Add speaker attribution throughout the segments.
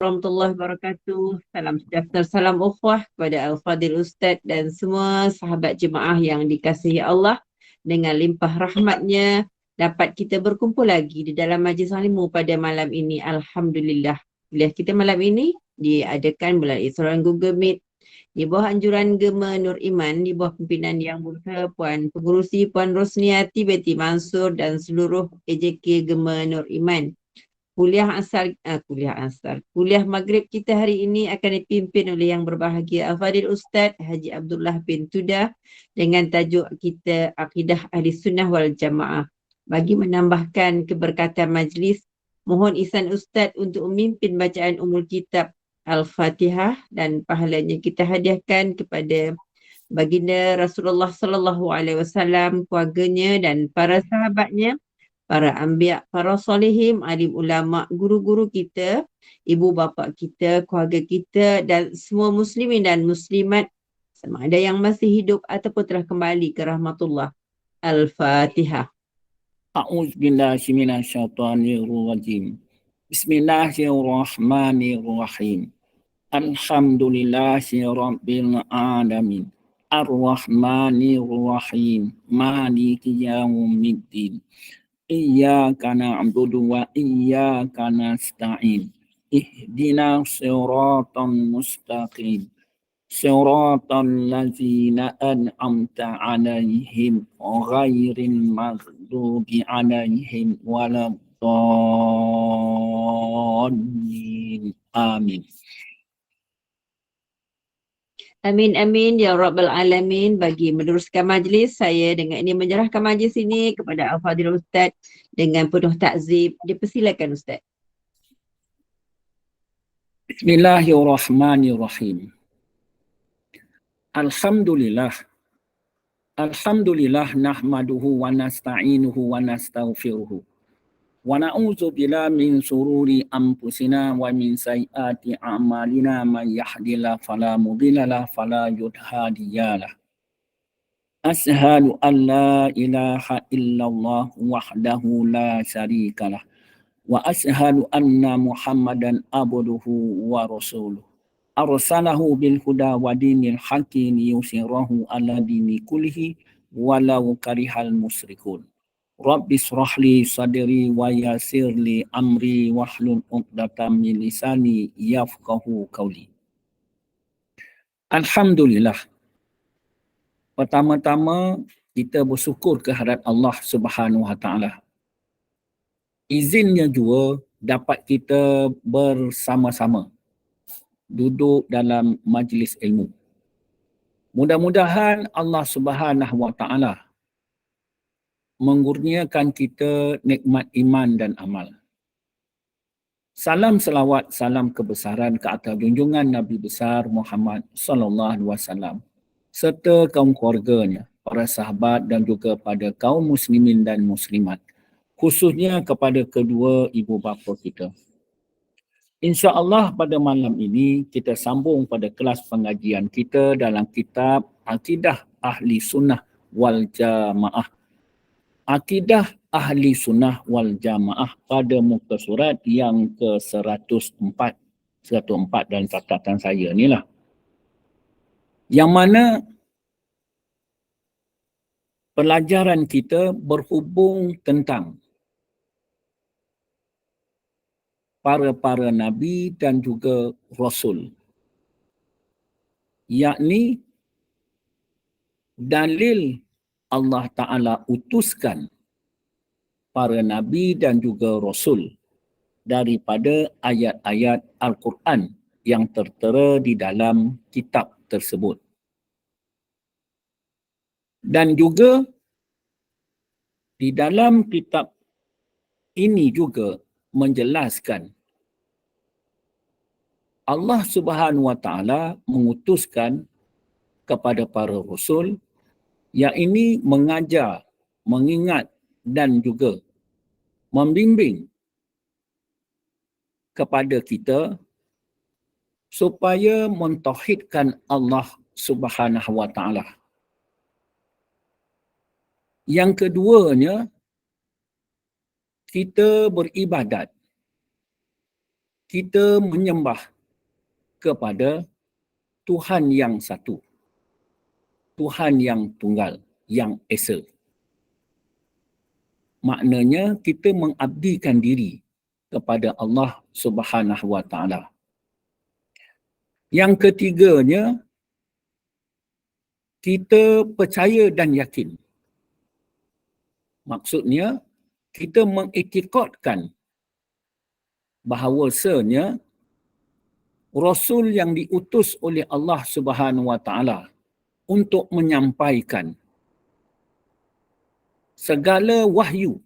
Speaker 1: Warahmatullahi wabarakatuh. Salam sejahtera, salam ukhuwah kepada Al-Fadil Ustaz dan semua sahabat jemaah yang dikasihi Allah. Dengan limpah rahmatnya dapat kita berkumpul lagi di dalam majlis ilmu pada malam ini. Alhamdulillah. Kuliah kita malam ini diadakan melalui saluran Google Meet di bawah anjuran Gema Nur Iman, di bawah pimpinan Yang Berhormat Puan Pengurusi Puan Rosniati binti Mansur dan seluruh AJK Gema Nur Iman. Kuliah maghrib kita hari ini akan dipimpin oleh yang berbahagia Al-Fadil Ustaz Haji Abdullah bin Tudah dengan tajuk kita Akidah Ahli Sunnah wal Jamaah. Bagi menambahkan keberkatan majlis, mohon ihsan Ustaz untuk memimpin bacaan umul kitab Al-Fatihah dan pahalanya kita hadiahkan kepada baginda Rasulullah sallallahu alaihi wasallam, keluarganya dan para sahabatnya, para anbiya, para solehin, alim ulama, guru-guru kita, ibu bapa kita, keluarga kita dan semua muslimin dan muslimat sama ada yang masih hidup ataupun telah kembali ke rahmatullah. Al-Fatihah.
Speaker 2: A'udzu billahi minasyaitonir rajim. Bismillahirrahmanirrahim. Alhamdulillahi rabbil alamin. Ar-Rahmanir Rahim. Maliki yaumiddin. Iyyaka na'budu wa iyyaka nasta'in. Ihdinas siratal mustaqim. Siratal ladzina an'amta 'alaihim ghairil maghdubi 'alaihim waladdallin. Amin.
Speaker 1: Amin amin ya rabbal alamin. Bagi meneruskan majlis, saya dengan ini menyerahkan majlis ini kepada Al-Fadhil Ustaz dengan penuh takzim. Dipersilakan Ustaz.
Speaker 2: Bismillahirrahmanirrahim. Alhamdulillah. Alhamdulillah nahmaduhu wa nasta'inuhu wa nastaghfiruhu. Wa na'udzu billahi min sururi anfusina wa min sayyiati a'malina may yahdihillahu fala mudilla lahu fala hadiyalah. Ashhadu an la ilaha illallah wahdahu la syarikalah wa ashhadu anna Muhammadan abduhu wa rasuluh. Arsalahu bil huda wa dinil haqqi liyusirahu ala dini kullihi walau karihal musyrikun. Rabbi shrah li sadri wa yassir li amri wahlul 'uqdatam min lisani yafqahu qawli. Alhamdulillah. Pertama-tama kita bersyukur kehadrat Allah Subhanahu Wa Taala. Izinnya juga dapat kita bersama-sama duduk dalam majlis ilmu. Mudah-mudahan Allah Subhanahu Wa Taala mengurniakan kita nikmat iman dan amal. Salam selawat, salam kebesaran ke atas junjungan Nabi besar Muhammad sallallahu alaihi wasallam serta kaum keluarganya, para sahabat dan juga pada kaum muslimin dan muslimat, khususnya kepada kedua ibu bapa kita. InsyaAllah pada malam ini kita sambung pada kelas pengajian kita dalam kitab Akidah Ahli Sunnah wal Jamaah. Akidah Ahli Sunnah wal Jamaah pada muka surat yang ke-104. 104 dan catatan saya ni lah. Yang mana pelajaran kita berhubung tentang para nabi dan juga rasul, yakni dalil Allah Ta'ala utuskan para nabi dan juga rasul daripada ayat-ayat Al-Quran yang tertera di dalam kitab tersebut. Dan juga di dalam kitab ini juga menjelaskan Allah Subhanahu Wa Taala mengutuskan kepada para rasul yang ini mengajar, mengingat dan juga membimbing kepada kita supaya mentauhidkan Allah Subhanahu Wa Taala. Yang keduanya, kita beribadat kita menyembah kepada Tuhan yang satu, Tuhan yang tunggal, yang esa. Maknanya kita mengabdikan diri kepada Allah Subhanahu wa taala. Yang ketiganya, kita percaya dan yakin. Maksudnya, kita mengiktikadkan bahawasanya Rasul yang diutus oleh Allah Subhanahu wa taala untuk menyampaikan segala wahyu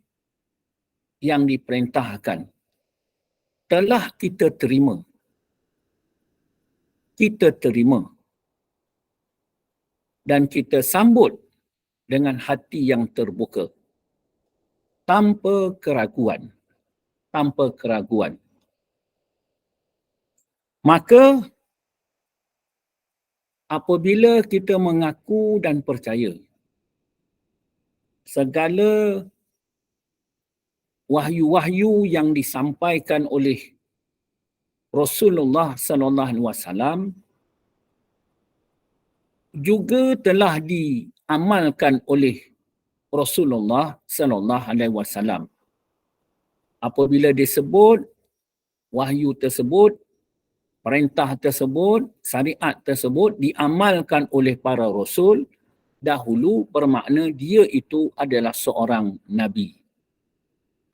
Speaker 2: yang diperintahkan telah kita terima. Kita terima dan kita sambut dengan hati yang terbuka, tanpa keraguan. Tanpa keraguan. Maka apabila kita mengaku dan percaya segala wahyu-wahyu yang disampaikan oleh Rasulullah sallallahu alaihi wasallam juga telah diamalkan oleh Rasulullah sallallahu alaihi wasallam. Apabila disebut wahyu tersebut, perintah tersebut, syariat tersebut diamalkan oleh para rasul dahulu, bermakna dia itu adalah seorang nabi.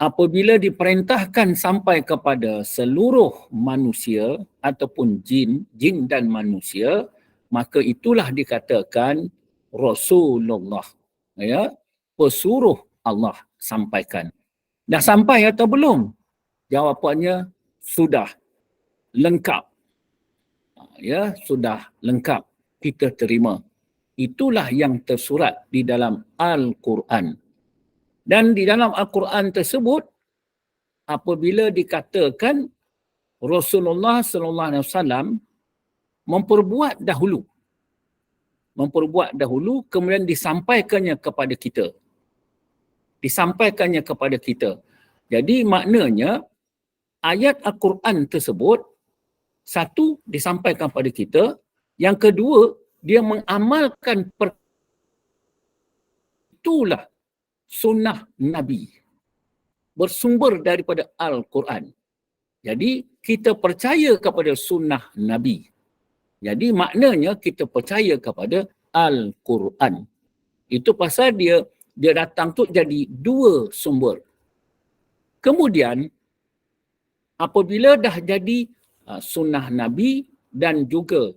Speaker 2: Apabila diperintahkan sampai kepada seluruh manusia ataupun jin dan manusia, maka itulah dikatakan Rasulullah. Ya, pesuruh Allah sampaikan. Dah sampai atau belum? Jawapannya sudah lengkap. Ya, sudah lengkap. Kita terima. Itulah yang tersurat di dalam Al-Quran. Dan di dalam Al-Quran tersebut, apabila dikatakan Rasulullah sallallahu alaihi wasallam memperbuat dahulu, kemudian disampaikannya kepada kita. Jadi maknanya ayat Al-Quran tersebut, satu, disampaikan kepada kita. Yang kedua, dia mengamalkan itulah sunnah Nabi. Bersumber daripada Al-Quran. Jadi kita percaya kepada sunnah Nabi. Jadi maknanya kita percaya kepada Al-Quran. Itu pasal dia datang tu jadi dua sumber. Kemudian apabila dah jadi sunnah Nabi dan juga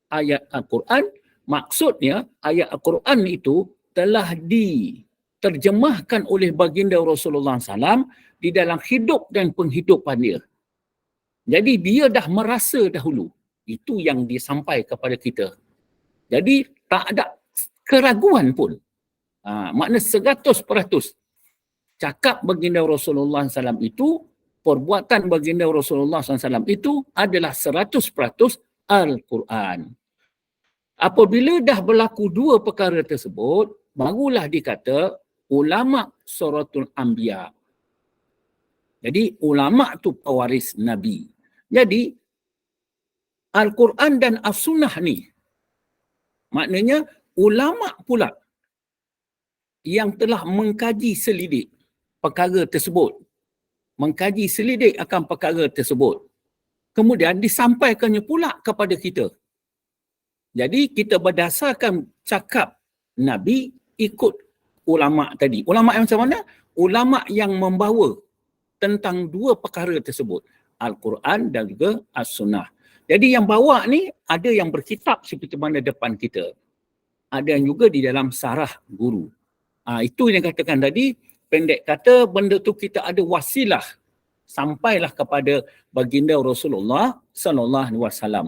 Speaker 2: ayat Al-Quran, maksudnya ayat Al-Quran itu telah diterjemahkan oleh baginda Rasulullah SAW di dalam hidup dan penghidupan dia. Jadi dia dah merasa dahulu. Itu yang disampaikan kepada kita. Jadi tak ada keraguan pun. Makna 100% cakap baginda Rasulullah SAW itu, perbuatan baginda Rasulullah SAW itu adalah 100% Al-Quran. Apabila dah berlaku dua perkara tersebut, barulah dikata ulama suratul anbiya. Jadi ulama tu pewaris Nabi. Jadi Al-Quran dan As-Sunnah ni, maknanya ulama pula yang telah mengkaji selidik perkara tersebut. Mengkaji selidik akan perkara tersebut. Kemudian disampaikannya pula kepada kita. Jadi kita berdasarkan cakap Nabi ikut ulama tadi. Ulama yang macam mana? Ulama yang membawa tentang dua perkara tersebut. Al-Quran dan juga As-Sunnah. Jadi yang bawa ni ada yang berkitab seperti mana depan kita. Ada yang juga di dalam sarah guru. Itu yang katakan tadi, pendek kata benda tu kita ada wasilah sampailah kepada baginda Rasulullah sallallahu alaihi wasallam.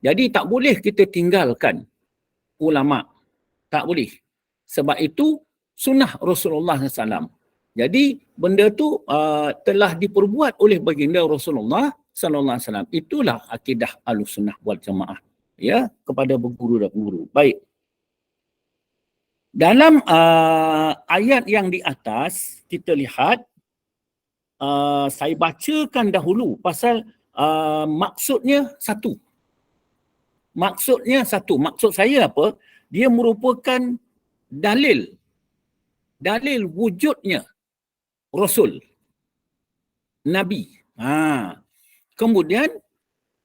Speaker 2: Jadi tak boleh kita tinggalkan ulama. Tak boleh. Sebab itu sunnah Rasulullah SAW. Jadi benda tu telah diperbuat oleh baginda Rasulullah sallallahu alaihi wasallam. Itulah akidah Ahlussunnah wal Jamaah. Ya, kepada berguru dan guru. Baik. Dalam ayat yang di atas kita lihat, saya bacakan dahulu pasal maksudnya satu. Maksud saya apa? Dia merupakan dalil wujudnya Rasul, Nabi. Kemudian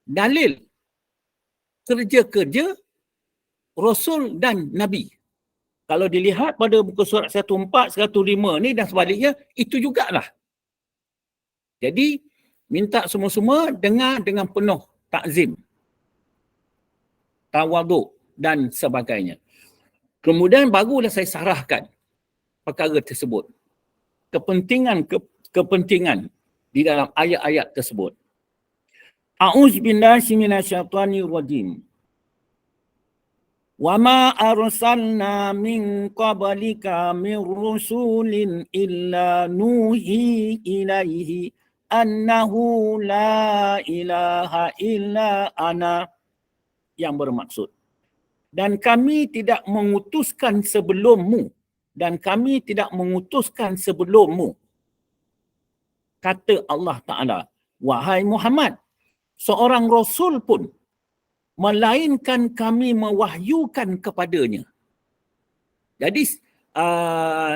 Speaker 2: dalil kerja-kerja Rasul dan Nabi. Kalau dilihat pada buku surat 104, 105 ni dan sebaliknya, itu jugalah. Jadi, minta semua-semua dengar dengan penuh takzim, tawaduk dan sebagainya. Kemudian barulah saya sarahkan perkara tersebut. Kepentingan di dalam ayat-ayat tersebut. A'udzubillahi minasyaitonir rajim. Wa ma arsalna min qablika min rusulin illa nuhi ilaihi annahu la ilaha illa ana, yang bermaksud, dan kami tidak mengutuskan sebelummu, kata Allah Ta'ala, wahai Muhammad, seorang Rasul pun melainkan kami mewahyukan kepadanya. Jadi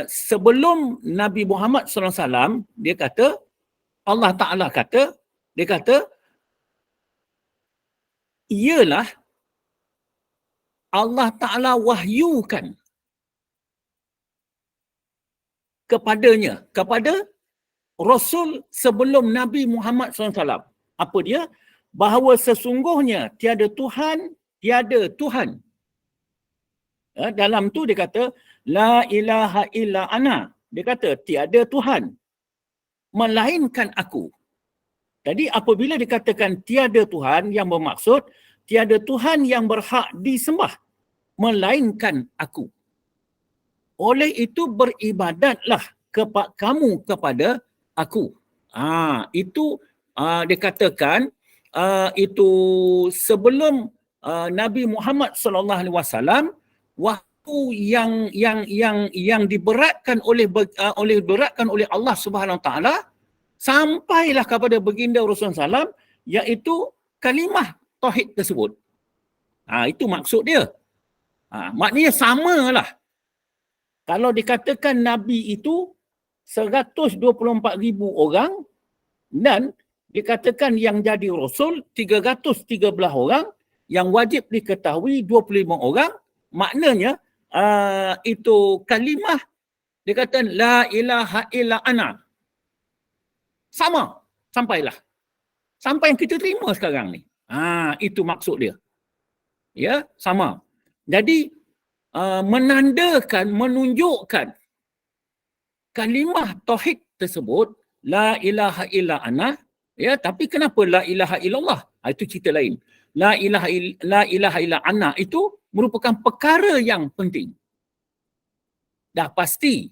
Speaker 2: sebelum Nabi Muhammad SAW, dia kata, Allah Ta'ala kata, dia kata, ialah Allah Ta'ala wahyukan kepadanya, kepada Rasul sebelum Nabi Muhammad SAW. Apa dia? Bahawa sesungguhnya tiada Tuhan. Dalam tu dia kata, la ilaha illa ana. Dia kata, tiada Tuhan melainkan aku. Jadi apabila dikatakan tiada Tuhan, yang bermaksud tiada Tuhan yang berhak disembah melainkan aku. Oleh itu beribadatlah kamu kepada aku. Itu dikatakan itu sebelum Nabi Muhammad sallallahu alaihi wasallam, waktu yang diberatkan oleh Allah Subhanahu Wa Taala, sampailah kepada baginda Rasulullah SAW, iaitu kalimah tauhid tersebut. Itu maksud dia. Maknanya samalah. Kalau dikatakan Nabi itu 124,000 orang dan dikatakan yang jadi Rasul 313 orang, yang wajib diketahui 25 orang, maknanya itu kalimah dikatakan la ilaha illa ana. Sama, sampailah. Sampai yang kita terima sekarang ni. Itu maksud dia. Ya, sama. Jadi menandakan, menunjukkan kalimah tauhid tersebut, la ilaha illa ana, ya, tapi kenapa la ilaha illallah? Itu cerita lain. La ilaha illa ana itu merupakan perkara yang penting. Dah pasti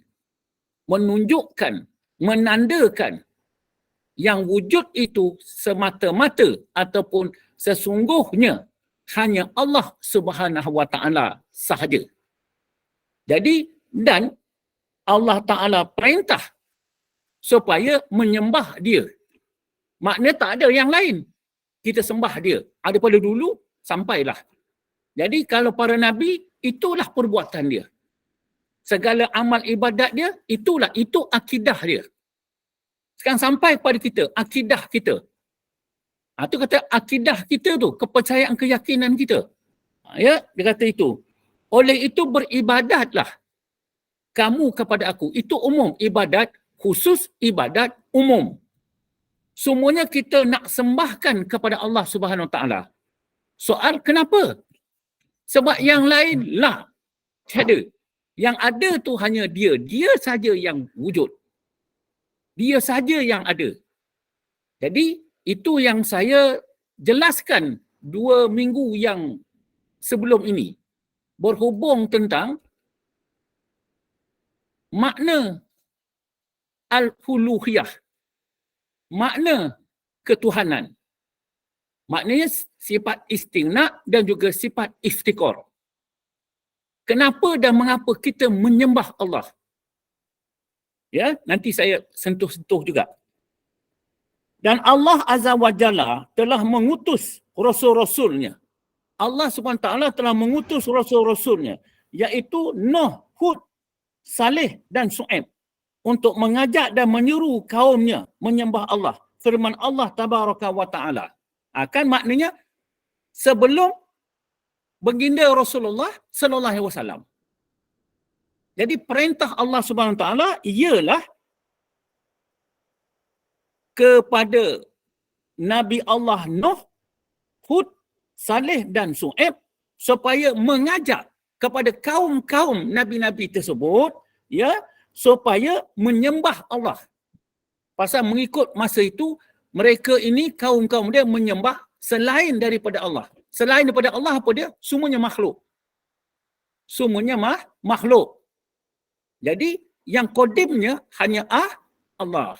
Speaker 2: menunjukkan, menandakan yang wujud itu semata-mata ataupun sesungguhnya hanya Allah Subhanahu Wa Taala sahaja. Jadi, dan Allah Ta'ala perintah supaya menyembah dia. Maknanya tak ada yang lain. Kita sembah dia. Ada pada dulu, sampailah. Jadi kalau para Nabi, itulah perbuatan dia. Segala amal ibadat dia, itu akidah dia. Sekarang sampai pada kita, akidah kita. Itu kata akidah kita tu, kepercayaan, keyakinan kita. Ya, dia kata itu. Oleh itu beribadatlah kamu kepada aku. Itu umum, ibadat khusus, ibadat umum. Semuanya kita nak sembahkan kepada Allah Subhanahu Wa Taala. Soal kenapa? Sebab yang lain lah tiada. Yang ada tu hanya dia. Dia saja yang wujud. Dia saja yang ada. Jadi itu yang saya jelaskan 2 minggu yang sebelum ini. Berhubung tentang makna al-uluhiyah, makna ketuhanan. Maknanya sifat istigna dan juga sifat iftikar. Kenapa dan mengapa kita menyembah Allah? Ya, nanti saya sentuh-sentuh juga. Dan Allah Azza wa Jalla telah mengutus rasul-rasulnya. Allah SWT telah mengutus rasul-rasulnya, iaitu Nuh, Hud, Saleh dan Shu'aib, untuk mengajak dan menyuruh kaumnya menyembah Allah. Firman Allah Tabaraka wa Ta'ala. Kan maknanya sebelum baginda Rasulullah sallallahu alaihi wasallam. Jadi perintah Allah Subhanahu Wa Ta'ala ialah kepada Nabi Allah Nuh, Hud, Saleh dan Shu'aib supaya mengajak kepada kaum-kaum nabi-nabi tersebut, ya, supaya menyembah Allah. Pasal mengikut masa itu mereka ini kaum-kaum dia menyembah selain daripada Allah. Selain daripada Allah apa dia? Semuanya makhluk. Semuanya makhluk. Jadi yang kodimnya hanya Allah.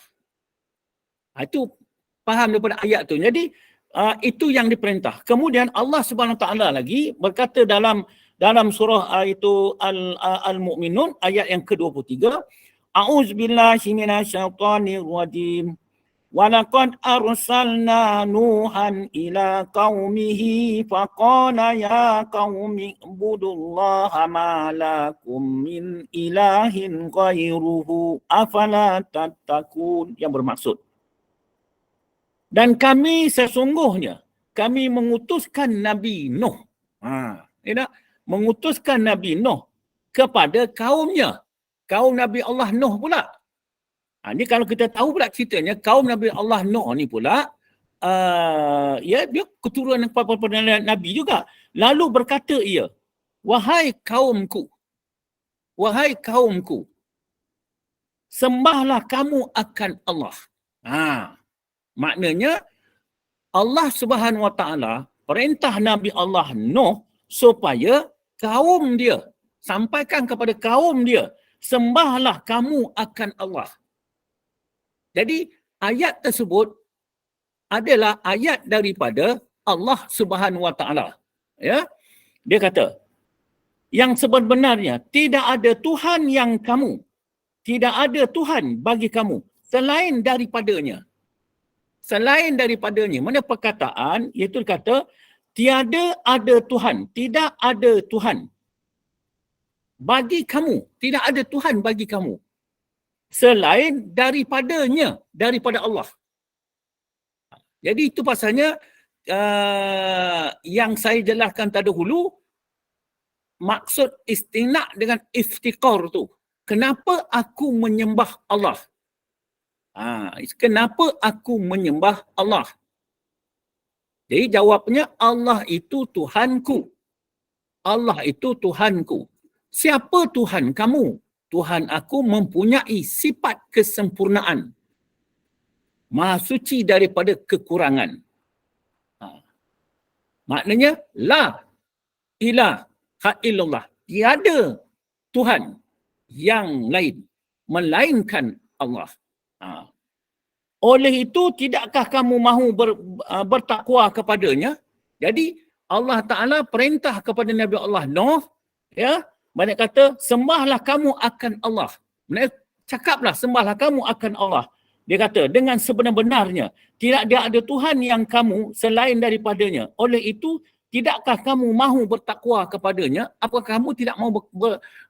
Speaker 2: Itu faham daripada ayat tu. Jadi itu yang diperintah. Kemudian Allah Subhanahu Wa Taala lagi berkata dalam surah itu Al-Mu'minun ayat yang ke-23, A'udzubillahi minasyaitonir rajim. Wa laqad arsalna Nuhan ila qaumihi faqala ya qaumi ibudullaha ma lakum min ilahin ghairuhu afala tattaqun, yang bermaksud, dan kami sesungguhnya kami mengutuskan Nabi Nuh. Mengutuskan Nabi Nuh kepada kaumnya. Kaum Nabi Allah Nuh pula. Ini kalau kita tahu pula ceritanya, kaum Nabi Allah Nuh ni pula, dia keturunan kepada Nabi juga. Lalu berkata ia, wahai kaumku, sembahlah kamu akan Allah. Maknanya Allah Subhanahu Wa Taala perintah Nabi Allah Nuh supaya kaum dia, sampaikan kepada kaum dia, sembahlah kamu akan Allah. Jadi ayat tersebut adalah ayat daripada Allah Subhanahu Wa Taala. Ya, dia kata, yang sebenarnya tidak ada Tuhan yang kamu, tidak ada Tuhan bagi kamu selain daripadanya. Selain daripadanya. Mana perkataan, iaitu kata, tiada ada Tuhan, tidak ada Tuhan bagi kamu, tidak ada Tuhan bagi kamu selain daripadanya, daripada Allah. Jadi itu pasalnya yang saya jelaskan terdahulu, maksud istigna' dengan iftikar tu. Kenapa aku menyembah Allah? Kenapa aku menyembah Allah? Jadi jawabnya, Allah itu Tuhanku. Allah itu Tuhanku. Siapa Tuhan kamu? Tuhan aku mempunyai sifat kesempurnaan. Maha suci daripada kekurangan. Maknanya, la ilaha illallah. Tiada Tuhan yang lain melainkan Allah. Oleh itu, tidakkah kamu mahu bertakwa kepadanya? Jadi, Allah Ta'ala perintah kepada Nabi Allah Nuh, ya, banyak kata, sembahlah kamu akan Allah. Cakaplah, sembahlah kamu akan Allah. Dia kata, dengan sebenar-benarnya, tidak ada Tuhan yang kamu selain daripadanya. Oleh itu, tidakkah kamu mahu bertakwa kepadanya? Apakah kamu tidak mahu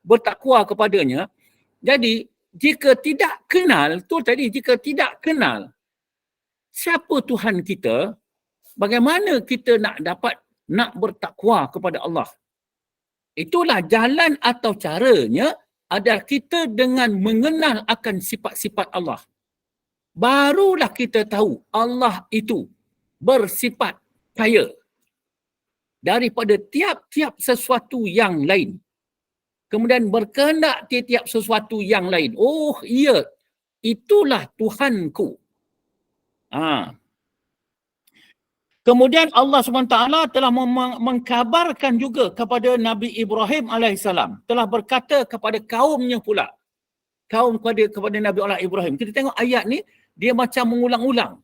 Speaker 2: bertakwa kepadanya? Jadi, jika tidak kenal, tu tadi, jika tidak kenal siapa Tuhan kita, bagaimana kita nak bertakwa kepada Allah? Itulah jalan atau caranya adalah kita dengan mengenal akan sifat-sifat Allah. Barulah kita tahu Allah itu bersifat kaya daripada tiap-tiap sesuatu yang lain. Kemudian berkehendak tiap-tiap sesuatu yang lain. Oh, iya, itulah Tuhanku. Kemudian Allah SWT telah mengkabarkan juga kepada Nabi Ibrahim AS. Telah berkata kepada kaumnya pula. Kaum kepada Nabi Allah Ibrahim. Kita tengok ayat ni, dia macam mengulang-ulang.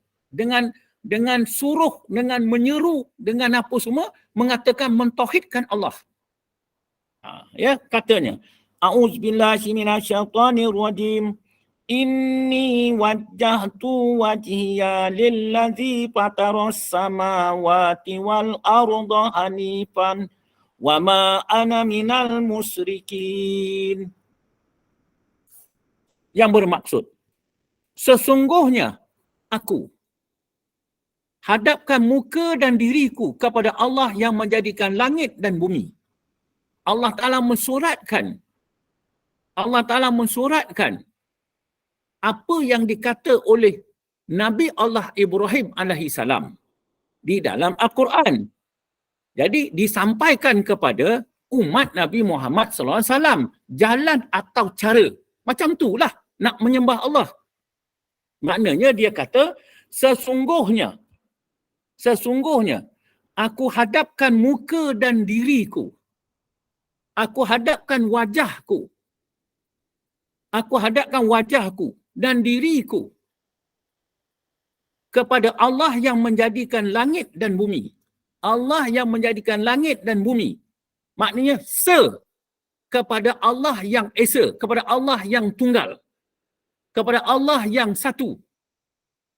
Speaker 2: Dengan suruh, dengan menyeru, dengan apa semua, mengatakan mentauhidkan Allah. Ya, katanya, A'udzubillahi minasyaitonir rajim. Inni wajjahtu wajhiya lillazi fataras samawati wal arda hanifan wa ma ana minal musyrikin. Yang bermaksud, sesungguhnya aku hadapkan muka dan diriku kepada Allah yang menjadikan langit dan bumi. Allah Ta'ala mensuratkan apa yang dikata oleh Nabi Allah Ibrahim alaihi salam di dalam Al-Quran. Jadi disampaikan kepada umat Nabi Muhammad sallallahu alaihi wasallam jalan atau cara. Macam itulah nak menyembah Allah. Maknanya dia kata sesungguhnya aku hadapkan muka dan diriku. Aku hadapkan wajahku dan diriku kepada Allah yang menjadikan langit dan bumi. Allah yang menjadikan langit dan bumi. Maknanya kepada Allah yang esa, kepada Allah yang tunggal, kepada Allah yang satu.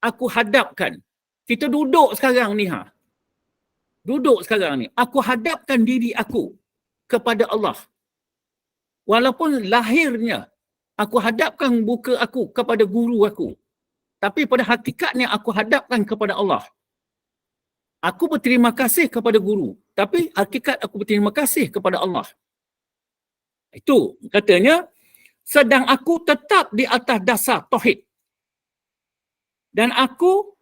Speaker 2: Aku hadapkan. Kita duduk sekarang ni Aku hadapkan diri aku kepada Allah. Walaupun lahirnya aku hadapkan muka aku kepada guru aku. Tapi pada hakikatnya aku hadapkan kepada Allah. Aku berterima kasih kepada guru. Tapi hakikat aku berterima kasih kepada Allah. Itu katanya, sedang aku tetap di atas dasar tauhid. Dan aku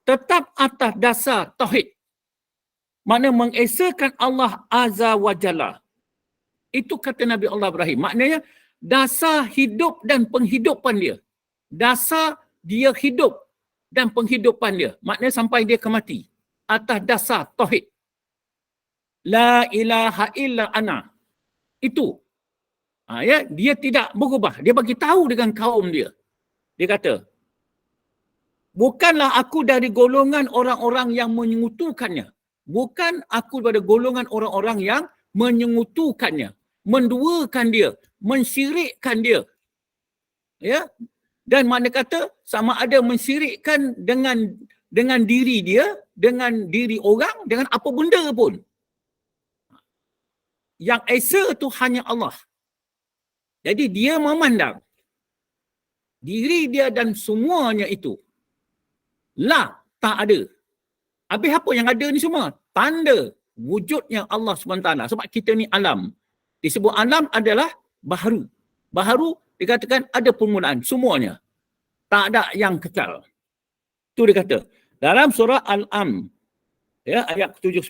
Speaker 2: tetap atas dasar tauhid. Makna mengesakan Allah Azza wa Jalla. Itu kata Nabi Allah Ibrahim. Maknanya dasar hidup dan penghidupan dia. Dasar dia hidup dan penghidupan dia. Maknanya sampai dia ke mati. Atas dasar tauhid. La ilaha illa ana. Itu. Dia tidak berubah. Dia bagi tahu dengan kaum dia. Dia kata, bukanlah aku dari golongan orang-orang yang menyekutukannya. Bukan aku daripada golongan orang-orang yang menyekutukannya, menduakan dia, mensyirikkan dia. Ya? Dan mana kata sama ada mensyirikkan dengan diri dia, dengan diri orang, dengan apa benda pun. Yang esa itu hanya Allah. Jadi dia memandang diri dia dan semuanya itu tak ada. Habis apa yang ada ni semua? Tanda wujudnya Allah SWT. Sebab kita ni alam. Disebut alam adalah baharu. Baharu dikatakan ada permulaan. Semuanya. Tak ada yang kekal. Itu dia kata. Dalam surah Al-Am. Ya, ayat 79.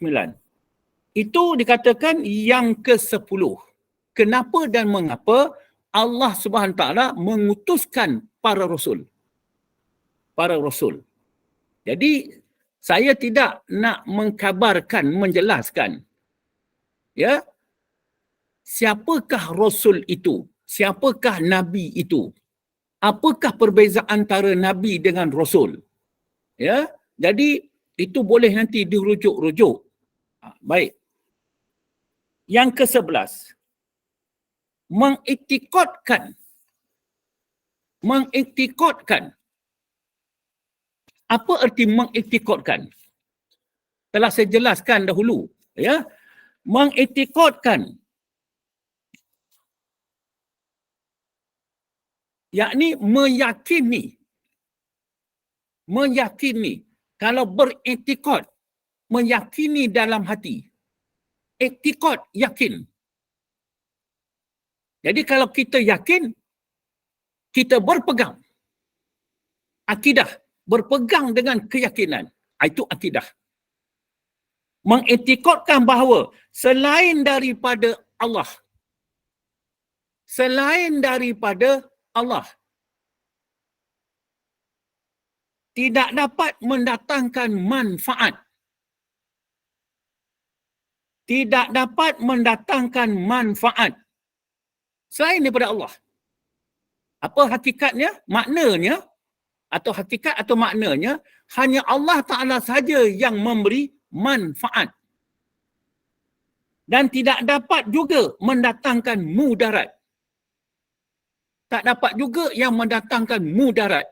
Speaker 2: Itu dikatakan yang ke-10. Kenapa dan mengapa Allah SWT mengutuskan para rasul. Para rasul. Jadi saya tidak nak mengkabarkan, menjelaskan. Ya. Siapakah rasul itu? Siapakah nabi itu? Apakah perbezaan antara nabi dengan rasul? Ya. Jadi itu boleh nanti dirujuk-rujuk. Baik. Yang ke-11. Mengiktikadkan. Apa erti mengiktikadkan? Telah saya jelaskan dahulu. Ya, mengiktikadkan. Yakni meyakini. Meyakini. Kalau beriktikad, meyakini dalam hati. Iktikad, yakin. Jadi kalau kita yakin, kita berpegang. Akidah. Berpegang dengan keyakinan. Itu akidah. Mengiktikadkan bahawa selain daripada Allah, tidak dapat mendatangkan manfaat. Tidak dapat mendatangkan manfaat selain daripada Allah. Apa hakikatnya? Maknanya, atau hakikat atau maknanya, hanya Allah Ta'ala saja yang memberi manfaat. Dan tidak dapat juga mendatangkan mudarat. tak dapat juga yang mendatangkan mudarat.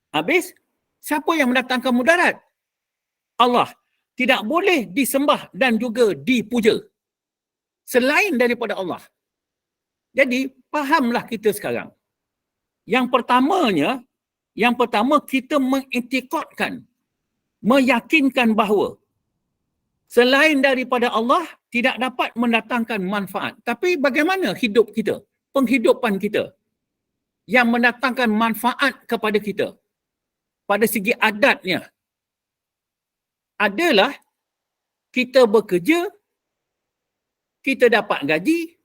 Speaker 2: Habis, siapa yang mendatangkan mudarat? Allah. Tidak boleh disembah dan juga dipuja selain daripada Allah. Jadi, fahamlah kita sekarang. Yang pertama kita mengiktikadkan, meyakinkan bahawa selain daripada Allah tidak dapat mendatangkan manfaat. Tapi bagaimana hidup kita, penghidupan kita yang mendatangkan manfaat kepada kita pada segi adatnya adalah kita bekerja, kita dapat gaji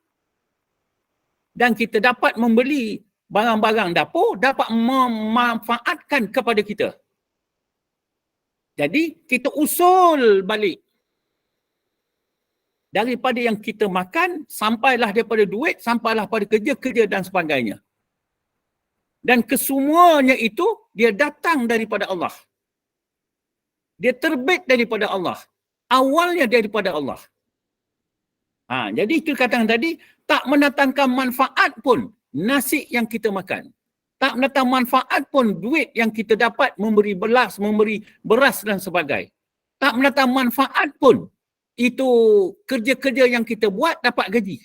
Speaker 2: dan kita dapat membeli barang-barang dapur, dapat memanfaatkan kepada kita. Jadi kita usul balik daripada yang kita makan, sampailah daripada duit, sampailah pada kerja-kerja dan sebagainya. Dan kesemuanya itu dia datang daripada Allah. Dia terbit daripada Allah. Awalnya daripada Allah. Jadi itu katakan tadi, tak mendatangkan manfaat pun nasi yang kita makan. Tak mendatangkan manfaat pun duit yang kita dapat memberi belas, memberi beras dan sebagainya. Tak mendatangkan manfaat pun itu kerja-kerja yang kita buat dapat gaji.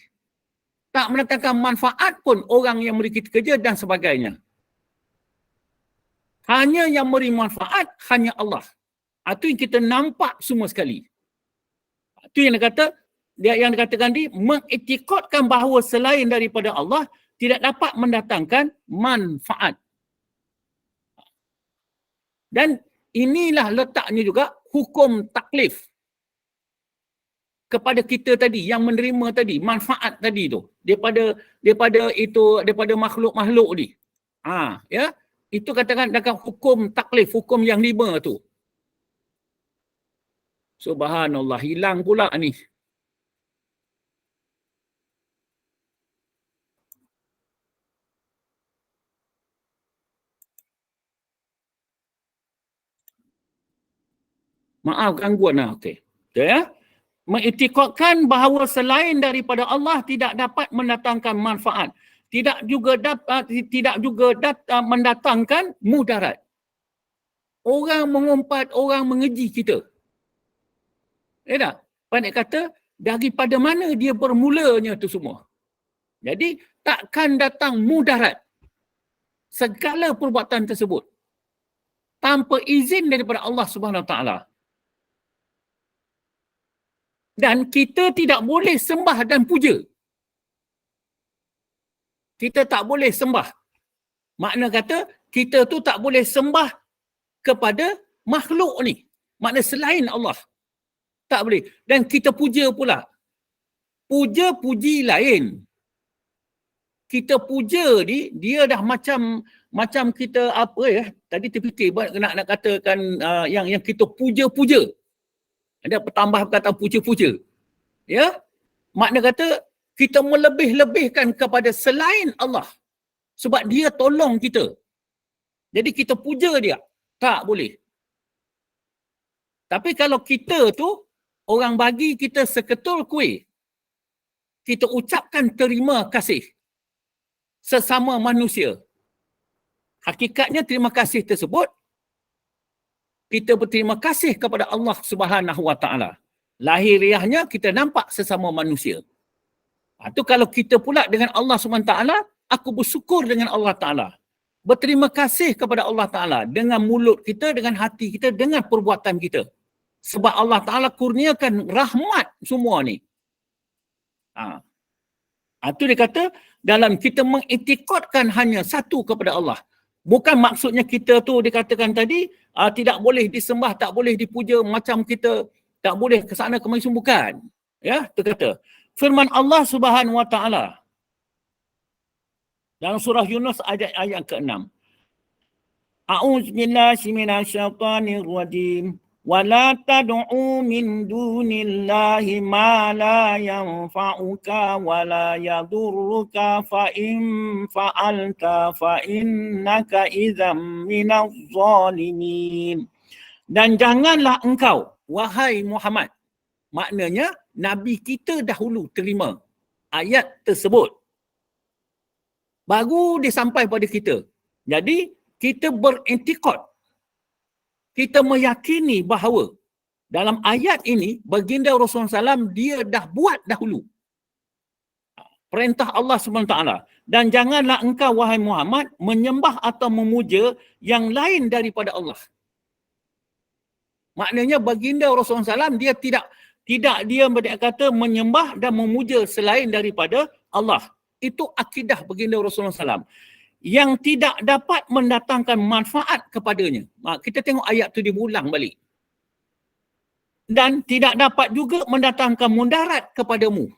Speaker 2: Tak mendatangkan manfaat pun orang yang memberi kita kerja dan sebagainya. Hanya yang memberi manfaat hanya Allah. Itu yang kita nampak semua sekali. Itu yang dikatakan di mengiktikadkan bahawa selain daripada Allah tidak dapat mendatangkan manfaat. Dan inilah letaknya juga hukum taklif kepada kita tadi yang menerima tadi manfaat tadi tu daripada makhluk-makhluk ni. Ya, itu katakan dekat hukum taklif, hukum yang 5 tu. Subhanallah, hilang pula ni. Maaf gangguan lah. Okey. Ya. Mengiktikadkan bahawa selain daripada Allah tidak dapat mendatangkan manfaat. Tidak juga mendatangkan mudarat. Orang mengumpat, orang mengeji kita. Tak? Pandai kata, daripada mana dia bermulanya tu semua. Jadi, takkan datang mudarat segala perbuatan tersebut tanpa izin daripada Allah Subhanahu Wa Taala. Dan kita tidak boleh sembah dan puja. Kita tak boleh sembah. Makna kata, kita tu tak boleh sembah kepada makhluk ni. Makna selain Allah. Tak boleh. Dan kita puja pula. Puja-puji lain. Kita puja ni, dia dah macam kita apa ya, tadi terfikir nak katakan yang kita puja-puja. Ada tambah perkataan puja-puja. Ya? Makna kata, kita melebih-lebihkan kepada selain Allah. Sebab dia tolong kita. Jadi kita puja dia. Tak boleh. Tapi kalau kita tu, orang bagi kita seketul kuih, kita ucapkan terima kasih sesama manusia. Hakikatnya terima kasih tersebut, kita berterima kasih kepada Allah Subhanahu Wa Taala. Lahiriahnya kita nampak sesama manusia. Itu kalau kita pula dengan Allah Subhanahu Wa Taala, aku bersyukur dengan Allah Taala. Berterima kasih kepada Allah Taala dengan mulut kita, dengan hati kita, dengan perbuatan kita. Sebab Allah Ta'ala kurniakan rahmat semua ni. Itu dia kata, dalam kita mengiktikadkan hanya satu kepada Allah. Bukan maksudnya kita tu dikatakan tadi, tidak boleh disembah, tak boleh dipuja, macam kita tak boleh ke sana kemari, bukan. Ya, itu kata. Firman Allah Subhanahu Wa Ta'ala dalam surah Yunus ayat ke-6. A'udzubillahi minasyaitonirrajim. وَلَا تَدْعُوا مِنْ دُونِ اللَّهِ مَا لَا يَنْفَعُكَ وَلَا يَضُرُّكَ فَإِنْ فَعَلْتَ فَإِنَّكَ إِذًا مِنَ الظَّالِمِينَ. Dan janganlah engkau, wahai Muhammad, maknanya Nabi kita dahulu terima ayat tersebut. Baru dia sampai pada kita. Jadi, kita berintikad. Kita meyakini bahawa dalam ayat ini, baginda Rasulullah SAW, dia dah buat dahulu. Perintah Allah SWT. Dan janganlah engkau, wahai Muhammad, menyembah atau memuja yang lain daripada Allah. Maknanya baginda Rasulullah SAW, dia tidak dia berkata menyembah dan memuja selain daripada Allah. Itu akidah baginda Rasulullah SAW. Yang tidak dapat mendatangkan manfaat kepadanya. Kita tengok ayat tu diulang balik. Dan tidak dapat juga mendatangkan mudarat kepadamu.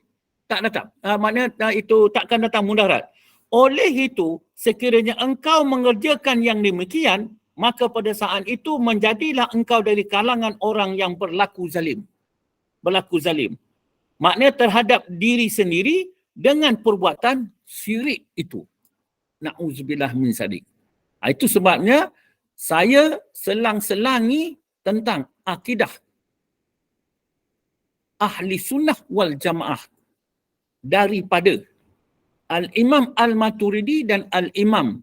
Speaker 2: Tak datang. Maknanya itu takkan datang mudarat. Oleh itu, sekiranya engkau mengerjakan yang demikian, maka pada saat itu menjadilah engkau dari kalangan orang yang berlaku zalim. Berlaku zalim. Maknanya terhadap diri sendiri dengan perbuatan syirik itu. Na'udzubillah min zalik. Itu sebabnya saya selang-selangi tentang akidah ahli sunnah wal jamaah daripada Al-Imam Al-Maturidi dan Al-Imam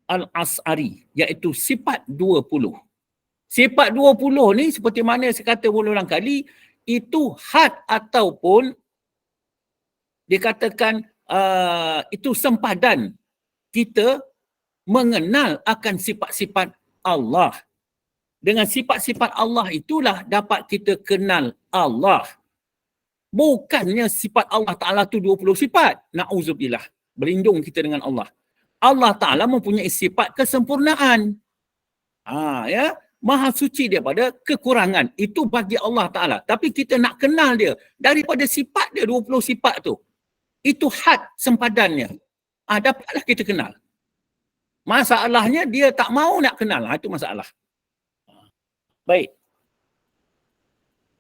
Speaker 2: Al-As'ari, iaitu sifat 20. Sifat 20 ni seperti mana saya kata berulang kali, itu had ataupun dikatakan itu sempadan kita mengenal akan sifat-sifat Allah. Dengan sifat-sifat Allah itulah dapat kita kenal Allah. Bukannya sifat Allah Ta'ala tu 20 sifat. Na'udzubillah. Berlindung kita dengan Allah. Allah Ta'ala mempunyai sifat kesempurnaan. Ya, maha suci daripada kekurangan. Itu bagi Allah Ta'ala. Tapi kita nak kenal dia. Daripada sifat dia 20 sifat tu. Itu had sempadannya. Dapatlah kita kenal. Masalahnya dia tak mau nak kenal. Itu masalah. Baik.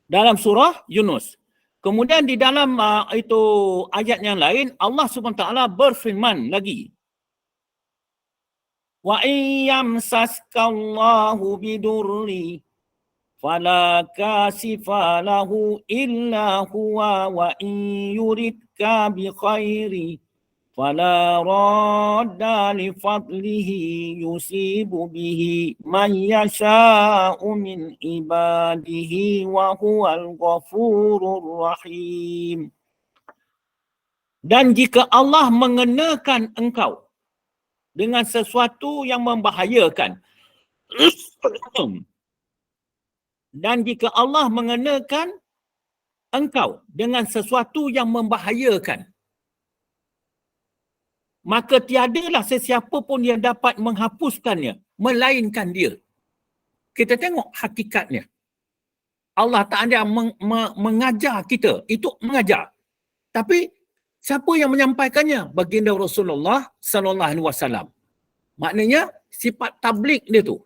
Speaker 2: Dalam surah Yunus. Kemudian di dalam itu ayat yang lain, Allah SWT berfirman lagi. Wa iyyamsaskallahu bidurri fala kasifa lahu illa huwa wa in yuridka bi khairi fala radda li fadlihi yusibu bihi man yasha'u min ibadihi wa huwal ghafurur rahim. Dan jika Allah mengenakan engkau dengan sesuatu yang membahayakan, dan jika Allah mengenakan engkau dengan sesuatu yang membahayakan, maka tiadalah sesiapa pun yang dapat menghapuskannya, melainkan dia. Kita tengok hakikatnya. Allah Ta'ala mengajar kita. Itu mengajar. Tapi siapa yang menyampaikannya? Baginda Rasulullah Sallallahu Alaihi Wasallam. Maknanya sifat tabligh dia tu.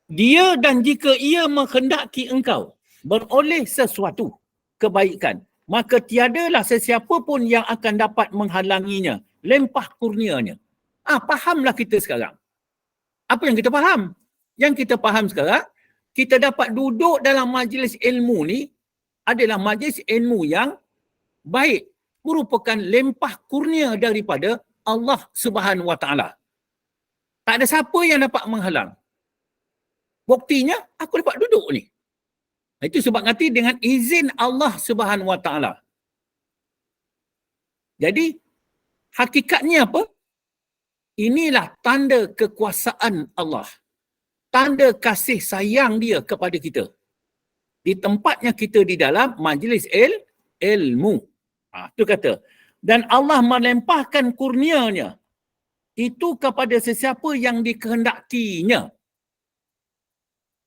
Speaker 2: Dia dan jika ia menghendaki engkau beroleh sesuatu kebaikan, maka tiadalah sesiapa pun yang akan dapat menghalanginya, lempah kurnianya. Fahamlah kita sekarang. Apa yang kita faham? Yang kita faham sekarang, kita dapat duduk dalam majlis ilmu ni adalah majlis ilmu yang baik, merupakan lempah kurnia daripada Allah Subhanahu Wa Taala. Tak ada siapa yang dapat menghalang. Buktinya, aku dapat duduk ni. Itu sebab nanti dengan izin Allah Subhanahu Wa Taala. Jadi, hakikatnya apa? Inilah tanda kekuasaan Allah. Tanda kasih sayang dia kepada kita. Di tempatnya kita di dalam majlis ilmu. Itu kata. Dan Allah melempahkan kurnianya itu kepada sesiapa yang dikehendakinya.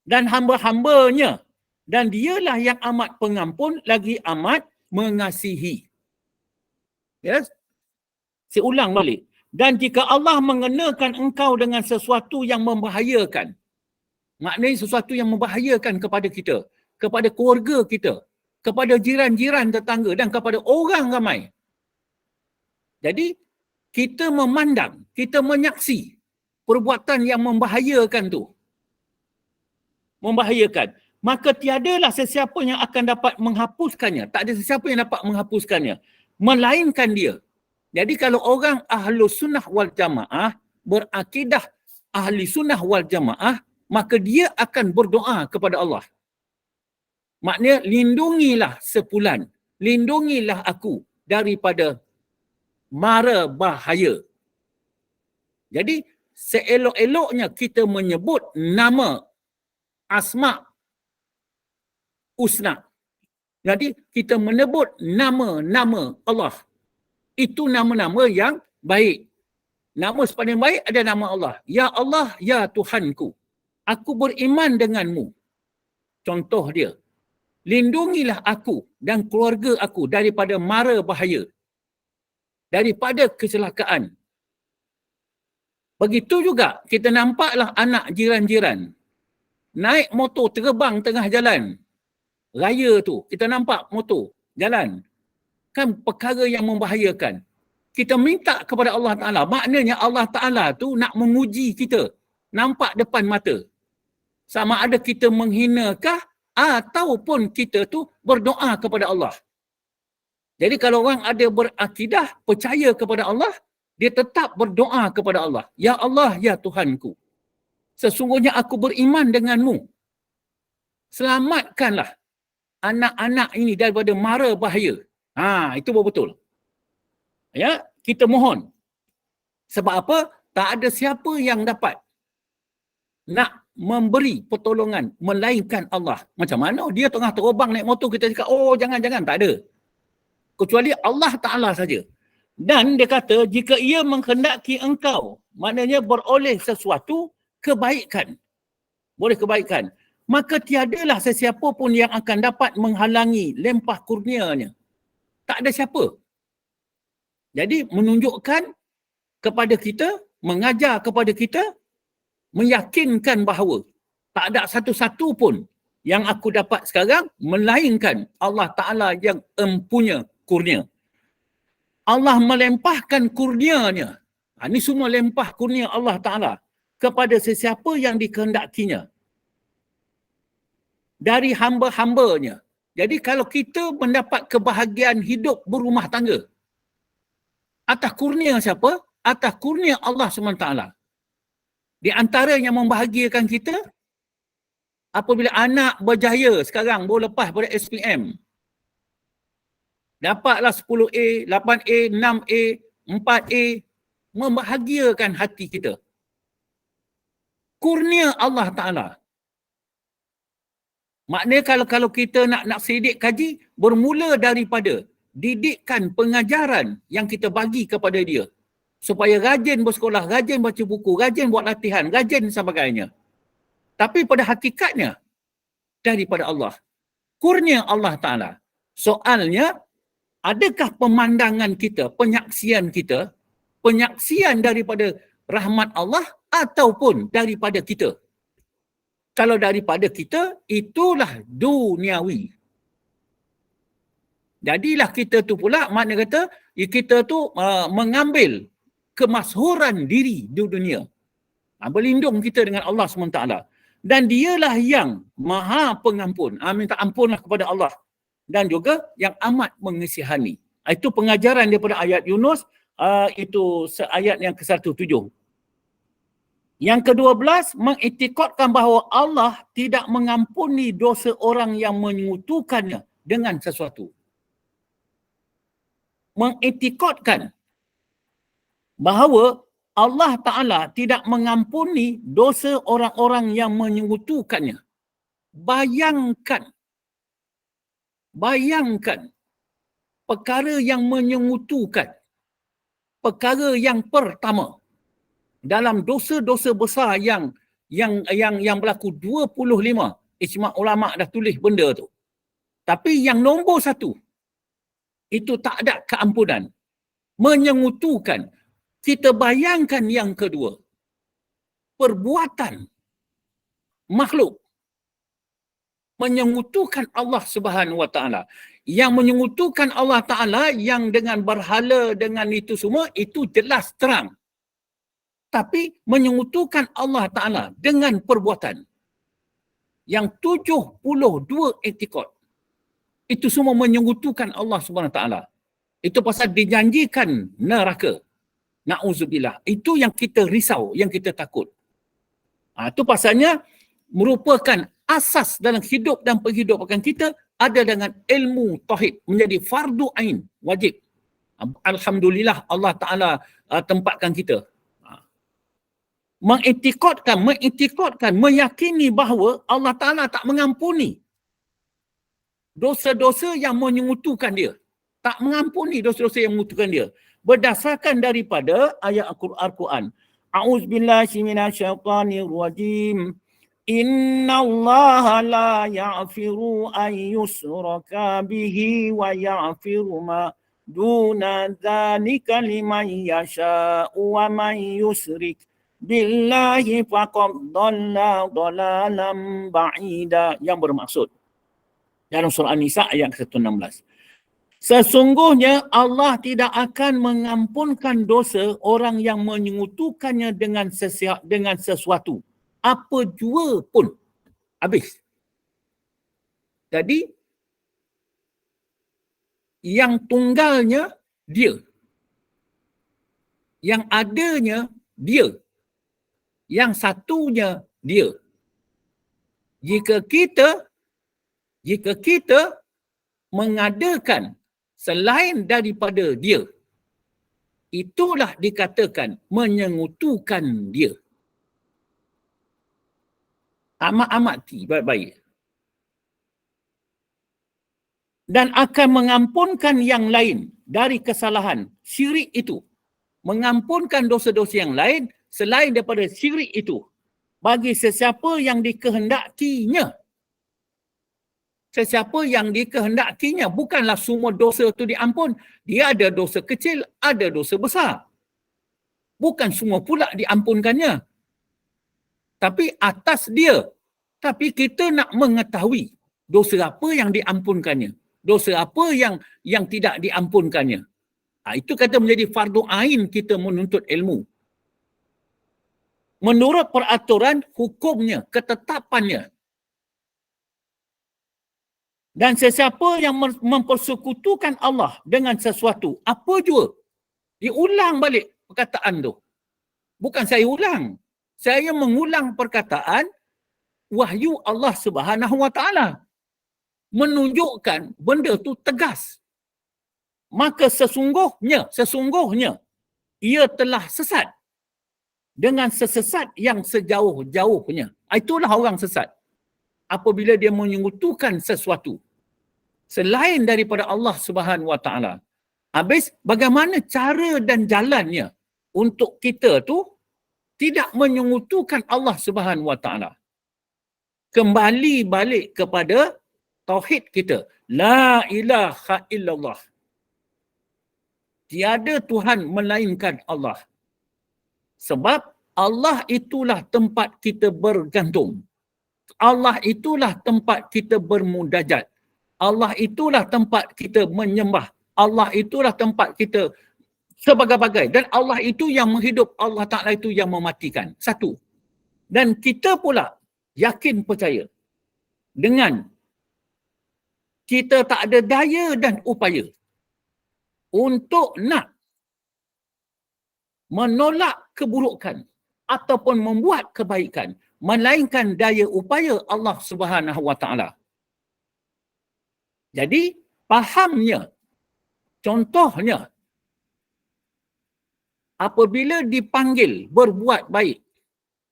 Speaker 2: Dan hamba-hambanya. Dan dialah yang amat pengampun lagi amat mengasihi. Yes? Saya ulang balik. Dan jika Allah mengenakan engkau dengan sesuatu yang membahayakan, maknanya sesuatu yang membahayakan kepada kita, kepada keluarga kita, kepada jiran-jiran tetangga dan kepada orang ramai. Jadi, kita memandang, kita menyaksi perbuatan yang membahayakan tu. Membahayakan. Maka tiadalah sesiapa yang akan dapat menghapuskannya. Tak ada sesiapa yang dapat menghapuskannya. melainkan dia. Jadi kalau orang ahlu sunnah wal jamaah berakidah ahli sunnah wal jamaah, maka dia akan berdoa kepada Allah. Maknanya lindungilah sepulan, lindungilah aku daripada mara bahaya. Jadi seelok-eloknya kita menyebut nama asma husna. Jadi kita menyebut nama-nama Allah. Itu nama-nama yang baik. Nama sepadan baik ada nama Allah. Ya Allah, ya Tuhanku. Aku beriman denganmu. Contoh dia. Lindungilah aku dan keluarga aku daripada mara bahaya. Daripada kecelakaan. Begitu juga kita nampaklah anak jiran-jiran. Naik motor terbang tengah jalan. Raya tu, kita nampak motor jalan. Kan perkara yang membahayakan. Kita minta kepada Allah Ta'ala. Maknanya Allah Ta'ala tu nak menguji kita. Nampak depan mata. Sama ada kita menghinakah ataupun kita tu berdoa kepada Allah. Jadi kalau orang ada berakidah, percaya kepada Allah, dia tetap berdoa kepada Allah. Ya Allah, ya Tuhanku. Sesungguhnya aku beriman denganmu. Selamatkanlah anak-anak ini daripada mara bahaya. Itu betul. Ya, kita mohon. Sebab apa? Tak ada siapa yang dapat nak memberi pertolongan melainkan Allah. Macam mana dia tengah terbang naik motor, kita cakap, oh jangan-jangan, tak ada. Kecuali Allah Ta'ala saja. Dan dia kata, jika ia menghendaki engkau, maknanya beroleh sesuatu kebaikan. Boleh kebaikan. Maka tiadalah sesiapa pun yang akan dapat menghalangi lempah kurnianya. Tak ada siapa. Jadi menunjukkan kepada kita, mengajar kepada kita, meyakinkan bahawa tak ada satu-satu pun yang aku dapat sekarang melainkan Allah Ta'ala yang empunya kurnia. Allah melempahkan kurnianya. Ini semua lempah kurnia Allah Ta'ala kepada sesiapa yang dikehendakinya. Dari hamba-hambanya. Jadi kalau kita mendapat kebahagiaan hidup berumah tangga, atas kurnia siapa? Atas kurnia Allah SWT. Di antara yang membahagiakan kita, apabila anak berjaya sekarang, baru lepas pada SPM, dapatlah 10A, 8A, 6A, 4A, membahagiakan hati kita. Kurnia Allah Ta'ala. Maknanya kalau kita nak sedik kaji, bermula daripada didikan pengajaran yang kita bagi kepada dia. Supaya rajin bersekolah, rajin baca buku, rajin buat latihan, rajin sebagainya. Tapi pada hakikatnya, daripada Allah. Kurnia Allah Ta'ala. Soalnya, adakah pemandangan kita, penyaksian kita, penyaksian daripada rahmat Allah ataupun daripada kita? Kalau daripada kita, itulah duniawi. Jadilah kita tu pula, makna kata, kita tu mengambil kemasyhuran diri di dunia. Berlindung kita dengan Allah SWT. Dan dialah yang maha pengampun. Minta ampunlah kepada Allah. Dan juga yang amat mengesihani. Itu pengajaran daripada ayat Yunus. Itu ayat yang ke-107. Yang ke-12, mengiktikadkan bahawa Allah tidak mengampuni dosa orang yang menyekutukannya dengan sesuatu. Mengiktikadkan bahawa Allah Ta'ala tidak mengampuni dosa orang-orang yang menyekutukannya. Bayangkan perkara yang menyekutukan. Perkara yang pertama. Dalam dosa-dosa besar yang berlaku 25, ijma' ulama' dah tulis benda tu. Tapi yang nombor 1, itu tak ada keampunan. Menyekutukan. Kita bayangkan yang kedua. Perbuatan makhluk. Menyekutukan Allah Subhanahu Wa Ta'ala. Yang menyekutukan Allah Ta'ala yang dengan berhala, dengan itu semua, itu jelas terang. Tapi menyekutukan Allah Ta'ala dengan perbuatan yang 72 etikot. Itu semua menyekutukan Allah Subhanahu Wa Ta'ala. Itu pasal dijanjikan neraka. Na'udzubillah. Itu yang kita risau, yang kita takut. Itu pasalnya merupakan asas dalam hidup dan penghidupan kita ada dengan ilmu tauhid. Menjadi fardu ain, wajib. Alhamdulillah Allah Ta'ala tempatkan kita. Mengiktikadkan, meyakini bahawa Allah Ta'ala tak mengampuni dosa-dosa yang menyengutukan dia. Tak mengampuni dosa-dosa yang menyengutukan dia. Berdasarkan daripada ayat Al-Quran. A'udzubillahi minasyaitanirrajim. Innallaha la ya'firu an yusraka bihi wa ya'firu ma duna dzalika liman yasha'u wa man yusyrik billahi faqad dhalla dhalalan ba'ida, yang bermaksud dalam surah An-Nisa ayat 116. Sesungguhnya Allah tidak akan mengampunkan dosa orang yang menyekutukannya dengan sesuatu. Apa jua pun. Habis. Jadi, yang tunggalnya dia. Yang adanya dia. Yang satunya dia. Jika kita mengadakan selain daripada dia, itulah dikatakan menyengutukan dia. Amat-amati baik-baik. Dan akan mengampunkan yang lain dari kesalahan syirik itu. Mengampunkan dosa-dosa yang lain selain daripada syirik itu. Bagi sesiapa yang dikehendakinya. Sesiapa yang dikehendakinya, bukanlah semua dosa itu diampun. Dia ada dosa kecil, ada dosa besar. Bukan semua pula diampunkannya. Tapi atas dia. Tapi kita nak mengetahui dosa apa yang diampunkannya. Dosa apa yang tidak diampunkannya. Itu kata menjadi fardu ain kita menuntut ilmu. Menurut peraturan hukumnya, ketetapannya. Dan sesiapa yang mempersekutukan Allah dengan sesuatu, apa jua, diulang balik perkataan tu. Bukan saya ulang. Saya mengulang perkataan wahyu Allah Subhanahu Wa Taala. Menunjukkan benda tu tegas. Maka sesungguhnya, ia telah sesat. Dengan sesesat yang sejauh-jauhnya. Itulah orang sesat. Apabila dia menyekutukan sesuatu selain daripada Allah Subhanahu Wa Taala. Habis bagaimana cara dan jalannya untuk kita tu tidak menyekutukan Allah Subhanahu Wa Taala. Kembali balik kepada tauhid kita. La ilaha illallah. Tiada Tuhan melainkan Allah. Sebab Allah itulah tempat kita bergantung. Allah itulah tempat kita bermunajat. Allah itulah tempat kita menyembah. Allah itulah tempat kita sebagai-bagai. Dan Allah itu yang menghidup. Allah Ta'ala itu yang mematikan. Satu. Dan kita pula yakin percaya dengan kita tak ada daya dan upaya untuk nak menolak keburukan ataupun membuat kebaikan, melainkan daya upaya Allah Subhanahu Wa Taala. Jadi, fahamnya, contohnya, apabila dipanggil berbuat baik,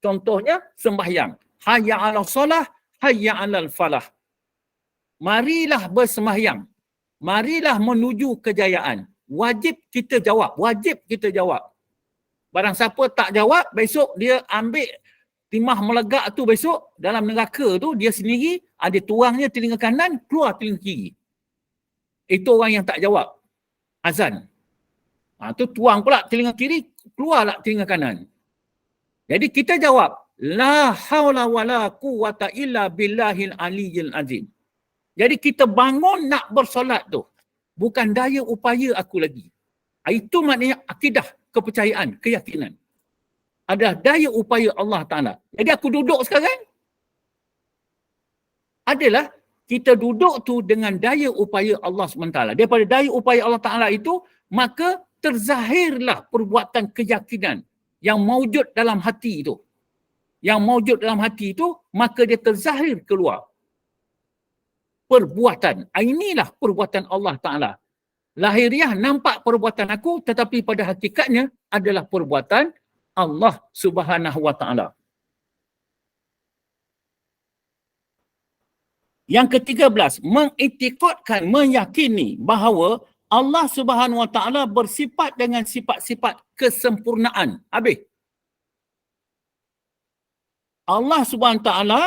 Speaker 2: contohnya sembahyang, hayya 'alal solah, hayya 'alal falah. Marilah bersembahyang, marilah menuju kejayaan. Wajib kita jawab, Barang siapa tak jawab, besok dia ambil timah melegak tu besok, dalam neraka tu, dia sendiri, ada tuangnya telinga kanan, keluar telinga kiri. Itu orang yang tak jawab azan. Tu tuang pula telinga kiri, keluarlah telinga kanan. Jadi kita jawab, la haula wala quwata illa billahil aliyyil azim. Jadi kita bangun nak bersolat tu, bukan daya upaya aku lagi. Itu maknanya akidah, kepercayaan, keyakinan. Ada daya upaya Allah Ta'ala. Jadi aku duduk sekarang, adalah kita duduk tu dengan daya upaya Allah SWT. Daripada daya upaya Allah Ta'ala itu, maka terzahirlah perbuatan keyakinan yang maujud dalam hati itu. Yang maujud dalam hati itu, maka dia terzahir keluar. Perbuatan. Inilah perbuatan Allah Ta'ala. Lahiriah nampak perbuatan aku, tetapi pada hakikatnya adalah perbuatan Allah Subhanahu Wa Ta'ala. Yang ke-13, mengiktikadkan, meyakini bahawa Allah Subhanahu Wa Ta'ala bersifat dengan sifat-sifat kesempurnaan. Habis. Allah Subhanahu Wa Ta'ala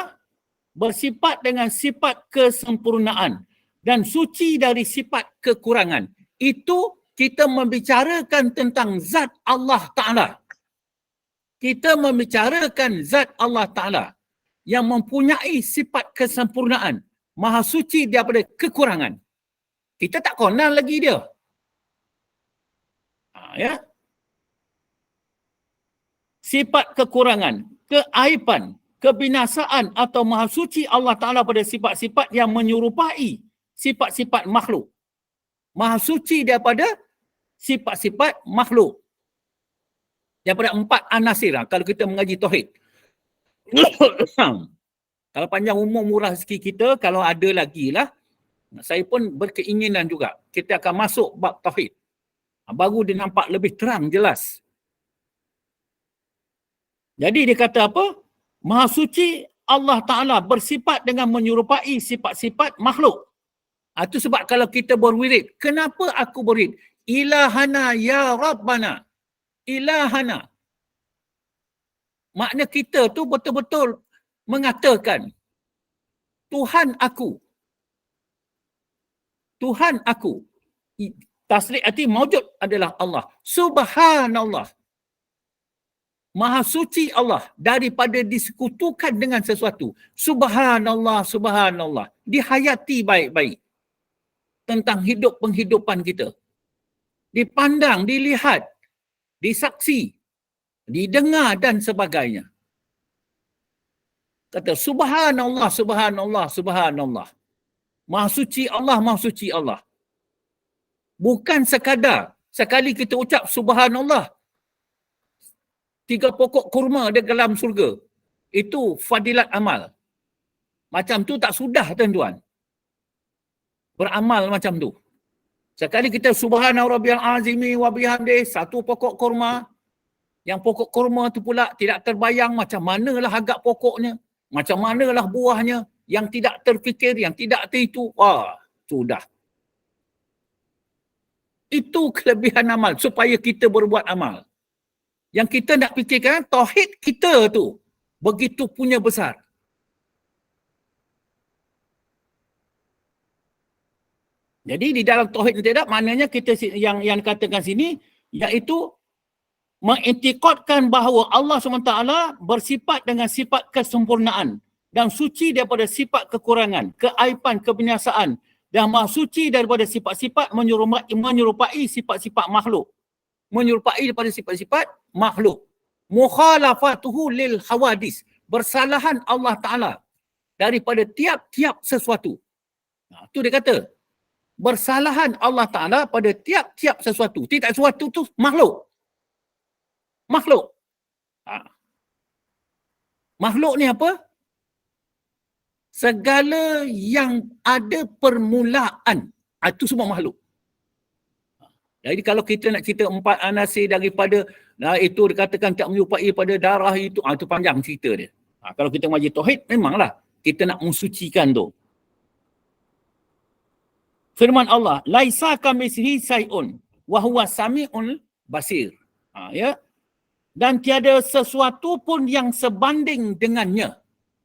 Speaker 2: bersifat dengan sifat kesempurnaan dan suci dari sifat kekurangan. Itu kita membicarakan tentang zat Allah Ta'ala. Kita membicarakan zat Allah Ta'ala yang mempunyai sifat kesempurnaan, maha suci daripada kekurangan. Kita tak kenal lagi dia. Ya. Sifat kekurangan, keaiban, kebinasaan atau maha suci Allah Ta'ala pada sifat-sifat yang menyerupai sifat-sifat makhluk. Maha suci daripada sifat-sifat makhluk. Daripada 4 anasir kalau kita mengaji tauhid. Kalau panjang umur murah rezeki kita, kalau ada lagi lah, saya pun berkeinginan juga kita akan masuk bab tauhid. Baru dia nampak lebih terang, jelas. Jadi dia kata apa? Maha suci Allah Ta'ala bersifat dengan menyerupai sifat-sifat makhluk. Itu sebab kalau kita berwirid, kenapa aku berwirid? Ilahana ya Rabbana. Ilahana. Makna kita tu betul-betul mengatakan Tuhan aku. Tuhan aku. Tasrik arti maujud adalah Allah. Subhanallah. Maha suci Allah daripada disekutukan dengan sesuatu. Subhanallah, subhanallah. Dihayati baik-baik tentang hidup penghidupan kita. Dipandang, dilihat, disaksi, didengar dan sebagainya. Kata subhanallah, subhanallah, subhanallah. Maha suci Allah, maha suci Allah. Bukan sekadar sekali kita ucap subhanallah, 3 pokok kurma di dalam surga. Itu fadilat amal. Macam tu tak sudah tuan-tuan. Beramal macam tu. Sekali kita subhana rabbiyal azimi wa bihamdi, 1 pokok kurma. Yang pokok kurma tu pula tidak terbayang macam manalah agak pokoknya, macam manalah buahnya, yang tidak terfikir, yang tidak terhitu. Wah, sudah. Itu kelebihan amal supaya kita berbuat amal. Yang kita nak fikirkan tauhid kita tu begitu punya besar. Jadi di dalam tauhid tidak, maknanya kita yang katakan sini iaitu mengiktikadkan bahawa Allah SWT bersifat dengan sifat kesempurnaan dan suci daripada sifat kekurangan, keaiban, kebinasaan, dan maha suci daripada sifat-sifat menyerupai sifat-sifat makhluk. Menyerupai daripada sifat-sifat makhluk. Mukhalafatuhu lil hawadis. Bersalahan Allah Ta'ala daripada tiap-tiap sesuatu. Itu dia kata. Bersalahan Allah Ta'ala pada tiap-tiap sesuatu. Tidak sesuatu tu makhluk. Makhluk. Makhluk ni apa? Segala yang ada permulaan. Itu semua makhluk. Jadi kalau kita nak cerita 4 anasir daripada itu dikatakan tak menyerupai pada darah itu, itu panjang cerita dia. Kalau kita mengaji tauhid, memanglah kita nak mensucikan tu. Firman Allah, laisa kamitslihi syai'un wa huwa samiul basir. Ya. Dan tiada sesuatu pun yang sebanding dengannya.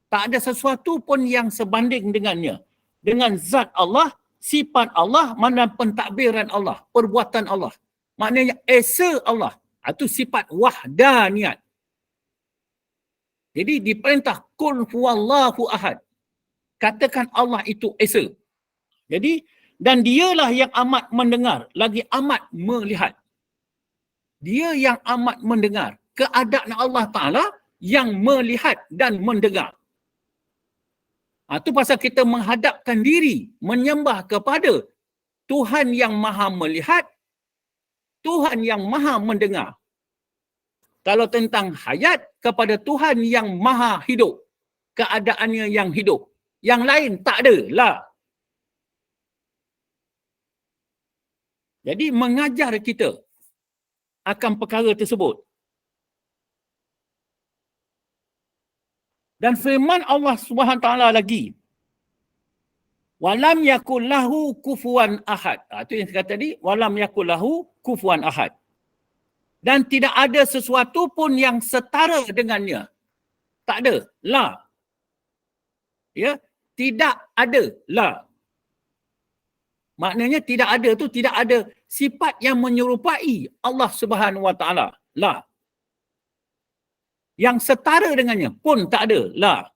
Speaker 2: Tak ada sesuatu pun yang sebanding dengannya. Dengan zat Allah, sifat Allah, mana pentadbiran Allah, perbuatan Allah. Maknanya esa Allah. Itu sifat wahdaniyat. Jadi diperintah qul huwallahu ahad. Katakan Allah itu esa. Jadi dan dialah yang amat mendengar, lagi amat melihat. Dia yang amat mendengar. Keadaan Allah Ta'ala yang melihat dan mendengar. Itu pasal kita menghadapkan diri, menyembah kepada Tuhan yang maha melihat, Tuhan yang maha mendengar. Kalau tentang hayat, kepada Tuhan yang maha hidup, keadaannya yang hidup. Yang lain tak ada lah. Jadi mengajar kita akan perkara tersebut. Dan firman Allah SWT lagi, walam yakul lahu kufuwan ahad. Itu yang saya kata tadi, walam yakul lahu kufuwan ahad. Dan tidak ada sesuatu pun yang setara dengannya. Tak ada. La. Ya, tidak ada. La. Maknanya tidak ada tu tidak ada sifat yang menyerupai Allah Subhanahu Wa Taala. La. Yang setara dengannya pun tak ada. La.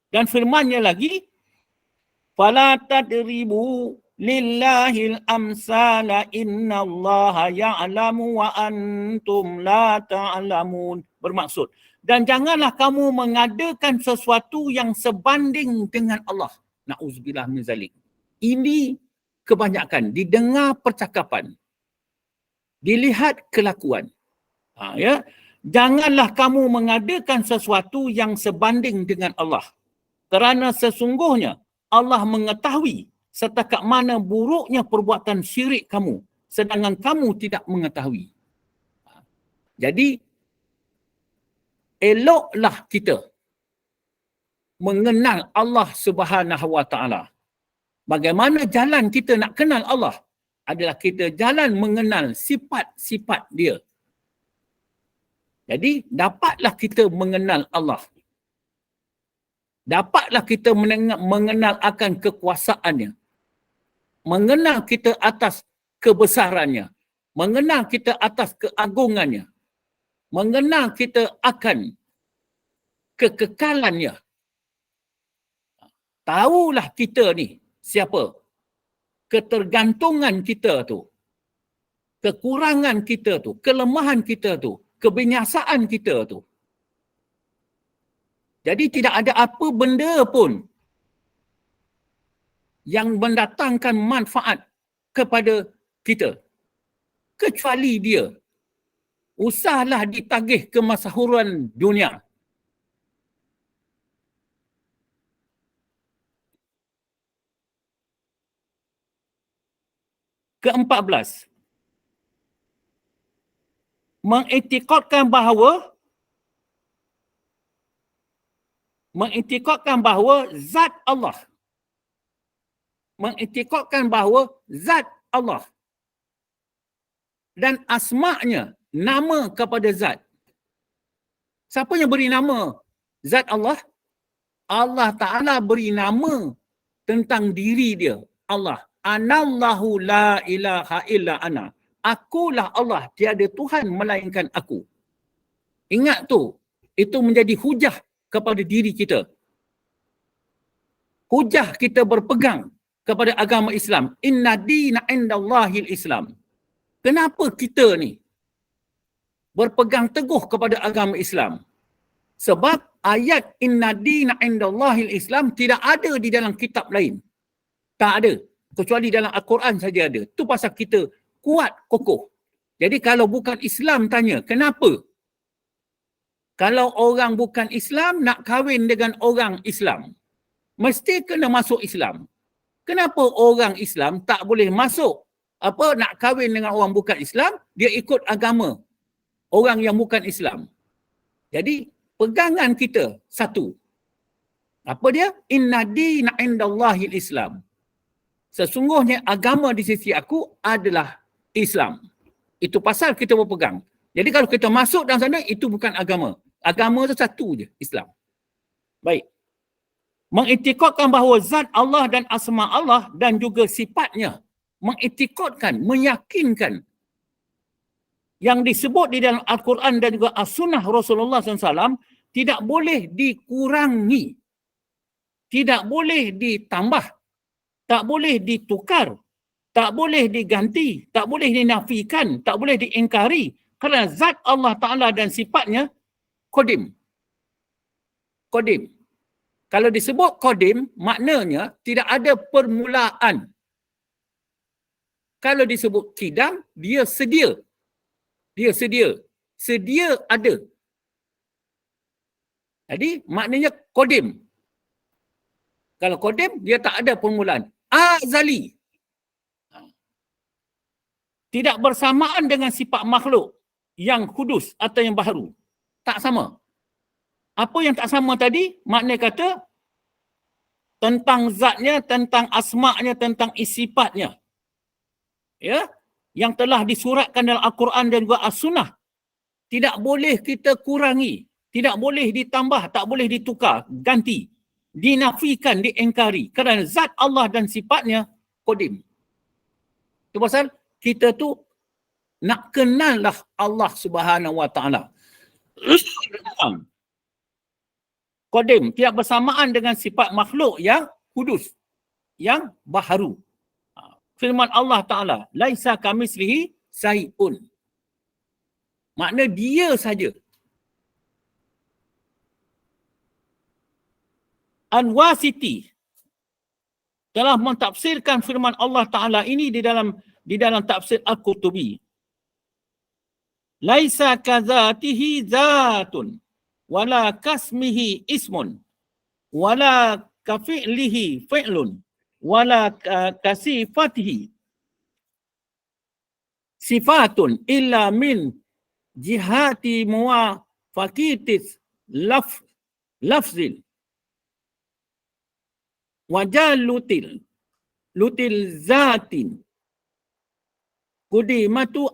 Speaker 2: Dan firmannya lagi, fala tadribu lillahil amsala innallaha ya'lamu wa antum la ta'lamun. Bermaksud, dan janganlah kamu mengadakan sesuatu yang sebanding dengan Allah. Na'udzubillah min zalik. Ini kebanyakan didengar percakapan, dilihat kelakuan. Ya, janganlah kamu mengadakan sesuatu yang sebanding dengan Allah. Kerana sesungguhnya Allah mengetahui setakat mana buruknya perbuatan syirik kamu, sedangkan kamu tidak mengetahui. Jadi, eloklah kita mengenal Allah Subhanahu Wa Taala. Bagaimana jalan kita nak kenal Allah? Adalah kita jalan mengenal sifat-sifat dia. Jadi, dapatlah kita mengenal Allah. Dapatlah kita mengenal akan kekuasaannya. Mengenal kita atas kebesarannya. Mengenal kita atas keagungannya. Mengenal kita akan kekekalannya. Tahulah kita ni siapa. Ketergantungan kita tu. Kekurangan kita tu. Kelemahan kita tu. Kebinasaan kita tu. Jadi tidak ada apa benda pun yang mendatangkan manfaat kepada kita. Kecuali dia. Usahlah ditagih kemasyhuran dunia. Ke-14. Mengiktikadkan bahawa zat Allah. Mengiktikadkan bahawa zat Allah dan asma'nya, nama kepada zat. Siapa yang beri nama zat Allah? Allah Ta'ala beri nama tentang diri dia. Allah. Anallahu la ilaha illa ana. Akulah Allah, tiada Tuhan melainkan aku. Ingat tu, itu menjadi hujah kepada diri kita. Hujah kita berpegang kepada agama Islam. Inna dina indallahil Islam. Kenapa kita ni berpegang teguh kepada agama Islam? Sebab ayat inna dina indallahil Islam tidak ada di dalam kitab lain. Tak ada. Kecuali dalam Al-Quran saja ada. Itu pasal kita kuat, kokoh. Jadi kalau bukan Islam tanya, kenapa? Kalau orang bukan Islam nak kahwin dengan orang Islam, mesti kena masuk Islam. Kenapa orang Islam tak boleh masuk nak kahwin dengan orang bukan Islam, dia ikut agama orang yang bukan Islam. Jadi pegangan kita satu. Apa dia? Inna dina indallahil Islam. Sesungguhnya agama di sisi aku adalah Islam. Itu pasal kita berpegang. Jadi kalau kita masuk dalam sana, itu bukan agama. Agama itu satu je, Islam. Baik. Mengiktikadkan bahawa zat Allah dan asma Allah dan juga sifatnya. Mengiktikadkan, meyakinkan yang disebut di dalam Al-Quran dan juga As-Sunnah Rasulullah SAW tidak boleh dikurangi. Tidak boleh ditambah. Tak boleh ditukar. Tak boleh diganti. Tak boleh dinafikan. Tak boleh diingkari. Kerana zat Allah Ta'ala dan sifatnya Qadim. Qadim. Kalau disebut Qadim, maknanya tidak ada permulaan. Kalau disebut Qidam, dia sedia. Dia sedia. Sedia ada. Jadi maknanya Qadim. Kalau Qadim, dia tak ada permulaan. Azali. Tidak bersamaan dengan sifat makhluk yang kudus atau yang baharu. Tak sama. Apa yang tak sama tadi? Makna kata tentang zatnya, tentang asma'nya, tentang isifatnya. Ya, yang telah disuratkan dalam Al-Quran dan juga As-Sunnah. Tidak boleh kita kurangi, tidak boleh ditambah, tak boleh ditukar, ganti, dinafikan, diingkari. Kerana zat Allah dan sifatnya Qadim. Itu pasal kita tu nak kenallah Allah Subhanahu Wa Taala. Qadim tidak bersamaan dengan sifat makhluk yang kudus, yang baharu. Firman Allah Ta'ala, laisa kamitslihi syai'un. Makna dia saja. An-Wasiti telah mentafsirkan firman Allah Ta'ala ini di dalam tafsir Al-Qurtubi. Laisa kadzatihi zatun wala kasmihi ismun wala kafi'lihi fi'lun wala kasifatihi sifatun illa min jihati muwafaqitis lafzil wajalutil zatin qudimatu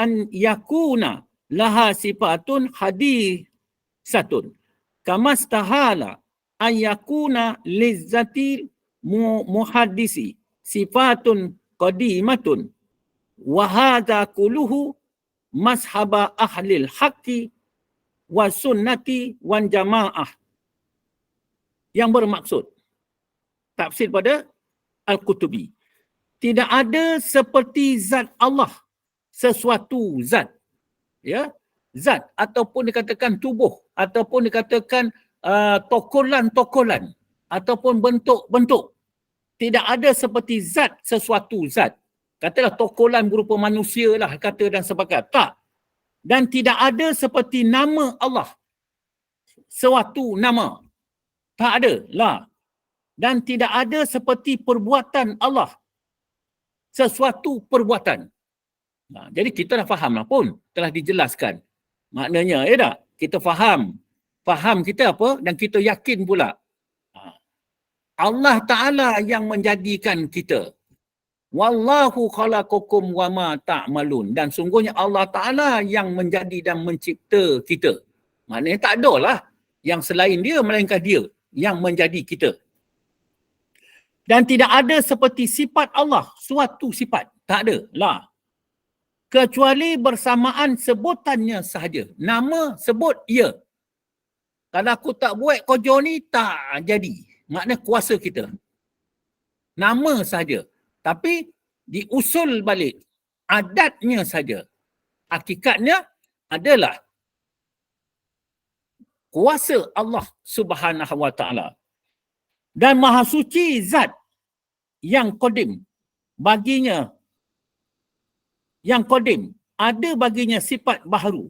Speaker 2: an yakuna laha sifatun hadisatun kamastahala an yakuna lizzatil muhaddisi sifatun qadimatun wa hadha kulluhu mashaba ahlil haqqi wa sunnati wan jamaah. Yang bermaksud tafsir pada Al-Qurtubi, tidak ada seperti zat Allah sesuatu zat, ya, zat ataupun dikatakan tubuh ataupun dikatakan tokolan-tokolan ataupun bentuk-bentuk. Tidak ada seperti zat sesuatu zat. Katalah tokolan berupa manusia lah kata dan sebagainya. Tak. Dan tidak ada seperti nama Allah. Suatu nama. Tak ada lah. Dan tidak ada seperti perbuatan Allah. Sesuatu perbuatan. Nah, jadi kita dah faham lah pun. Telah dijelaskan. Maknanya, ya tak? Kita faham. Faham kita apa? Dan kita yakin pula. Allah Ta'ala yang menjadikan kita. Wallahu khalaqakum wa ma ta'malun. Dan sungguhnya Allah Ta'ala yang menjadi dan mencipta kita. Maknanya tak ada lah yang selain dia, melainkan dia yang menjadi kita. Dan tidak ada seperti sifat Allah, suatu sifat. Tak ada lah. Kecuali bersamaan sebutannya sahaja. Nama sebut ya. Kalau aku tak buat kerja ni, tak jadi. Makna kuasa kita. Nama saja. Tapi diusul balik. Adatnya saja. Hakikatnya adalah kuasa Allah Subhanahu Wa Taala. Dan Maha Suci Zat yang Qadim. Baginya, yang Qadim, ada baginya sifat baharu.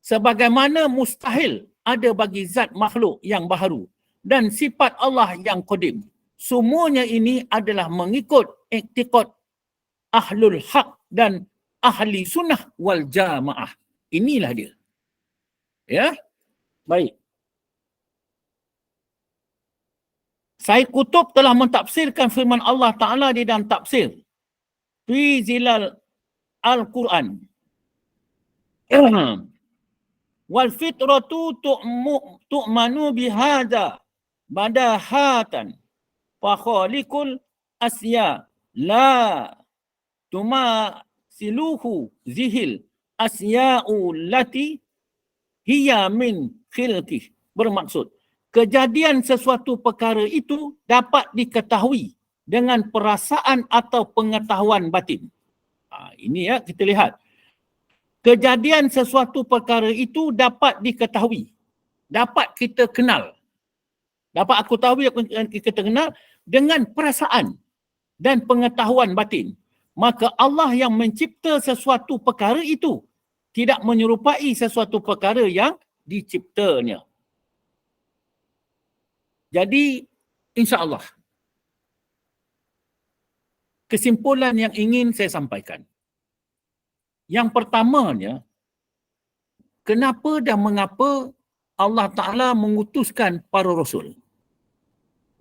Speaker 2: Sebagaimana mustahil ada bagi zat makhluk yang baharu. Dan sifat Allah yang Qadim. Semuanya ini adalah mengikut iktiqad ahlul haq dan ahli sunnah wal jamaah. Inilah dia. Ya. Baik. Syekh Qutb telah mentafsirkan firman Allah Ta'ala di dalam tafsir fi zilal Al-Quran. Wal fitratu tu'manu bihadza badahatan fa khaliqul asya la tumasiluhu zihil asya'u lati hiya min khilqih. Bermaksud, kejadian sesuatu perkara itu dapat diketahui dengan perasaan atau pengetahuan batin. Ini ya, kita lihat. Kejadian sesuatu perkara itu dapat diketahui dapat kita kenal. Dapat aku tahu yang kita kenal dengan perasaan dan pengetahuan batin. Maka Allah yang mencipta sesuatu perkara itu tidak menyerupai sesuatu perkara yang diciptanya. Jadi, insya-Allah, kesimpulan yang ingin saya sampaikan. Yang pertamanya, kenapa dan mengapa Allah Ta'ala mengutuskan para rasul?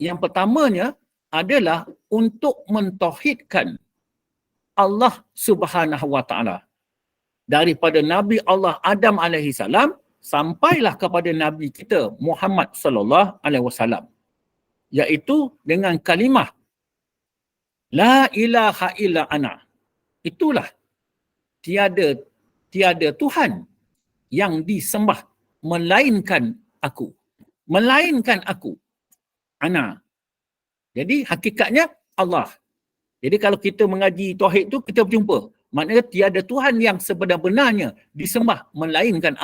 Speaker 2: Yang pertamanya adalah untuk mentauhidkan Allah Subhanahu Wa Ta'ala. Daripada Nabi Allah Adam alaihi salam sampailah kepada Nabi kita Muhammad sallallahu alaihi wasallam, iaitu dengan kalimah La ilaha illa ana. Itulah tiada Tuhan yang disembah melainkan aku. Melainkan aku. Ana. Jadi hakikatnya Allah. Jadi kalau kita mengaji tauhid tu kita berjumpa. Maknanya tiada Tuhan yang sebenar-benarnya disembah melainkan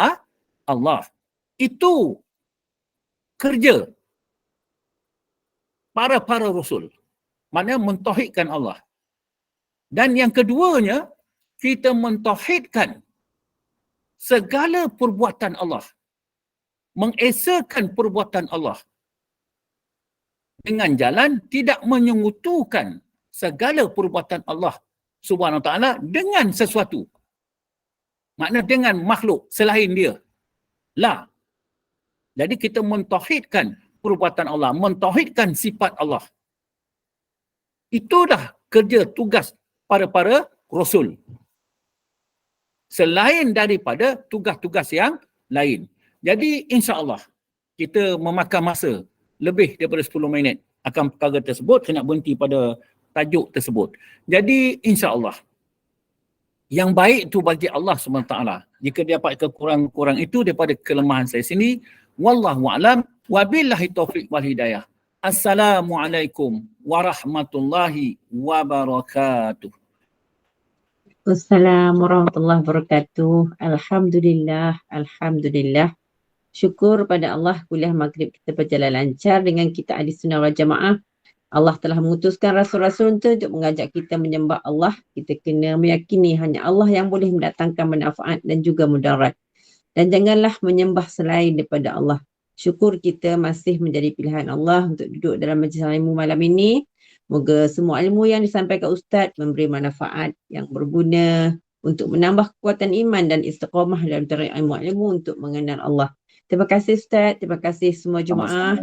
Speaker 2: Allah. Itu kerja para rasul. Maknanya mentauhidkan Allah. Dan yang keduanya, kita mentauhidkan segala perbuatan Allah. Mengesakan perbuatan Allah. Dengan jalan tidak menyekutukan segala perbuatan Allah Subhanahu Wa Ta'ala dengan sesuatu. Maknanya dengan makhluk selain dia. La. Jadi kita mentauhidkan perbuatan Allah. Mentauhidkan sifat Allah. Itu dah kerja tugas para rasul. Selain daripada tugas-tugas yang lain. Jadi insya-Allah kita memakan masa lebih daripada 10 minit akan perkara tersebut. Saya nak berhenti pada tajuk tersebut. Jadi insya-Allah yang baik itu bagi Allah SWT. Jika dia dapat kekurangan itu daripada kelemahan saya sini, wallahu a'lam, wabillahi taufiq wal hidayah. Assalamualaikum warahmatullahi wabarakatuh.
Speaker 1: Assalamualaikum warahmatullahi wabarakatuh. Alhamdulillah. Syukur pada Allah, kuliah maghrib kita berjalan lancar dengan kita ahli sunnah wal jamaah. Allah telah mengutuskan rasul-rasul untuk mengajak kita menyembah Allah. Kita kena meyakini hanya Allah yang boleh mendatangkan manfaat dan juga mudarat. Dan janganlah menyembah selain daripada Allah. Syukur kita masih menjadi pilihan Allah untuk duduk dalam majlis ilmu malam ini. Moga semua ilmu yang disampaikan Ustaz memberi manfaat yang berguna untuk menambah kekuatan iman dan istiqamah dalam cari ilmu untuk mengenal Allah. Terima kasih Ustaz, terima kasih semua jemaah.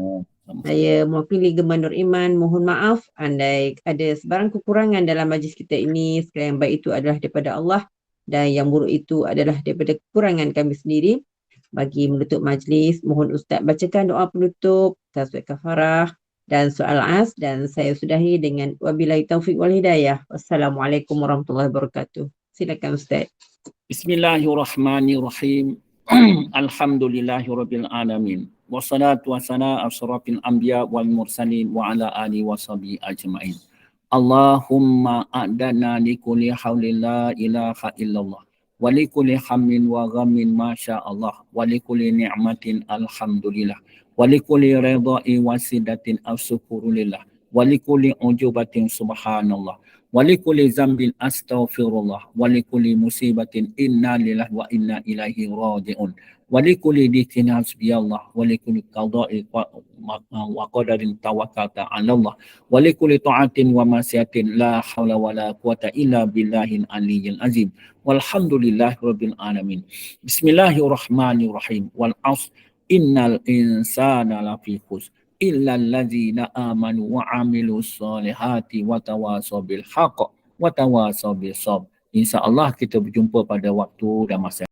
Speaker 1: Saya mewakili Gemah Nur Iman, mohon maaf andai ada sebarang kekurangan dalam majlis kita ini. Sekali yang baik itu adalah daripada Allah dan yang buruk itu adalah daripada kekurangan kami sendiri. Bagi menutup majlis, mohon Ustaz bacakan doa penutup, tasbih kafarah dan soal as, dan saya sudahi dengan wabillahi taufiq wal hidayah. Wassalamualaikum warahmatullahi wabarakatuh. Silakan Ustaz.
Speaker 2: Bismillahirrahmanirrahim. Alhamdulillahirabbil alamin. Wassalatu wassalamu asyrafil anbiya wal mursalin wa ala alihi washabihi ajmain. Allahumma a'dana li kulli haulin la ilaha illallah. Walikulli hammin wa ghammin masyaallah, walikulli ni'matin alhamdulillah, walikulli ridha'i wasidatin asyukurulillah, walikulli ujubatin subhanallah, walikulli zambin astaghfirullah, walikulli musibatin inna lillahi wa inna ilaihi raji'un, walikulli dikin hasbiyallah, walikulli qada'i wa qadarin tawakkalta 'ala Allah, walikulli ta'atin wa masyatin la haula wala quwata illa billahil aliyyil azim. Walhamdulillahirabbil alamin. Bismillahirrahmanirrahim. Wal 'asr innal insana lafi khusr illa allazina amanu wa 'amilus solihati wa tawasaw bil haqq wa tawasaw bis sabr. Insya-Allah kita berjumpa pada waktu dan masa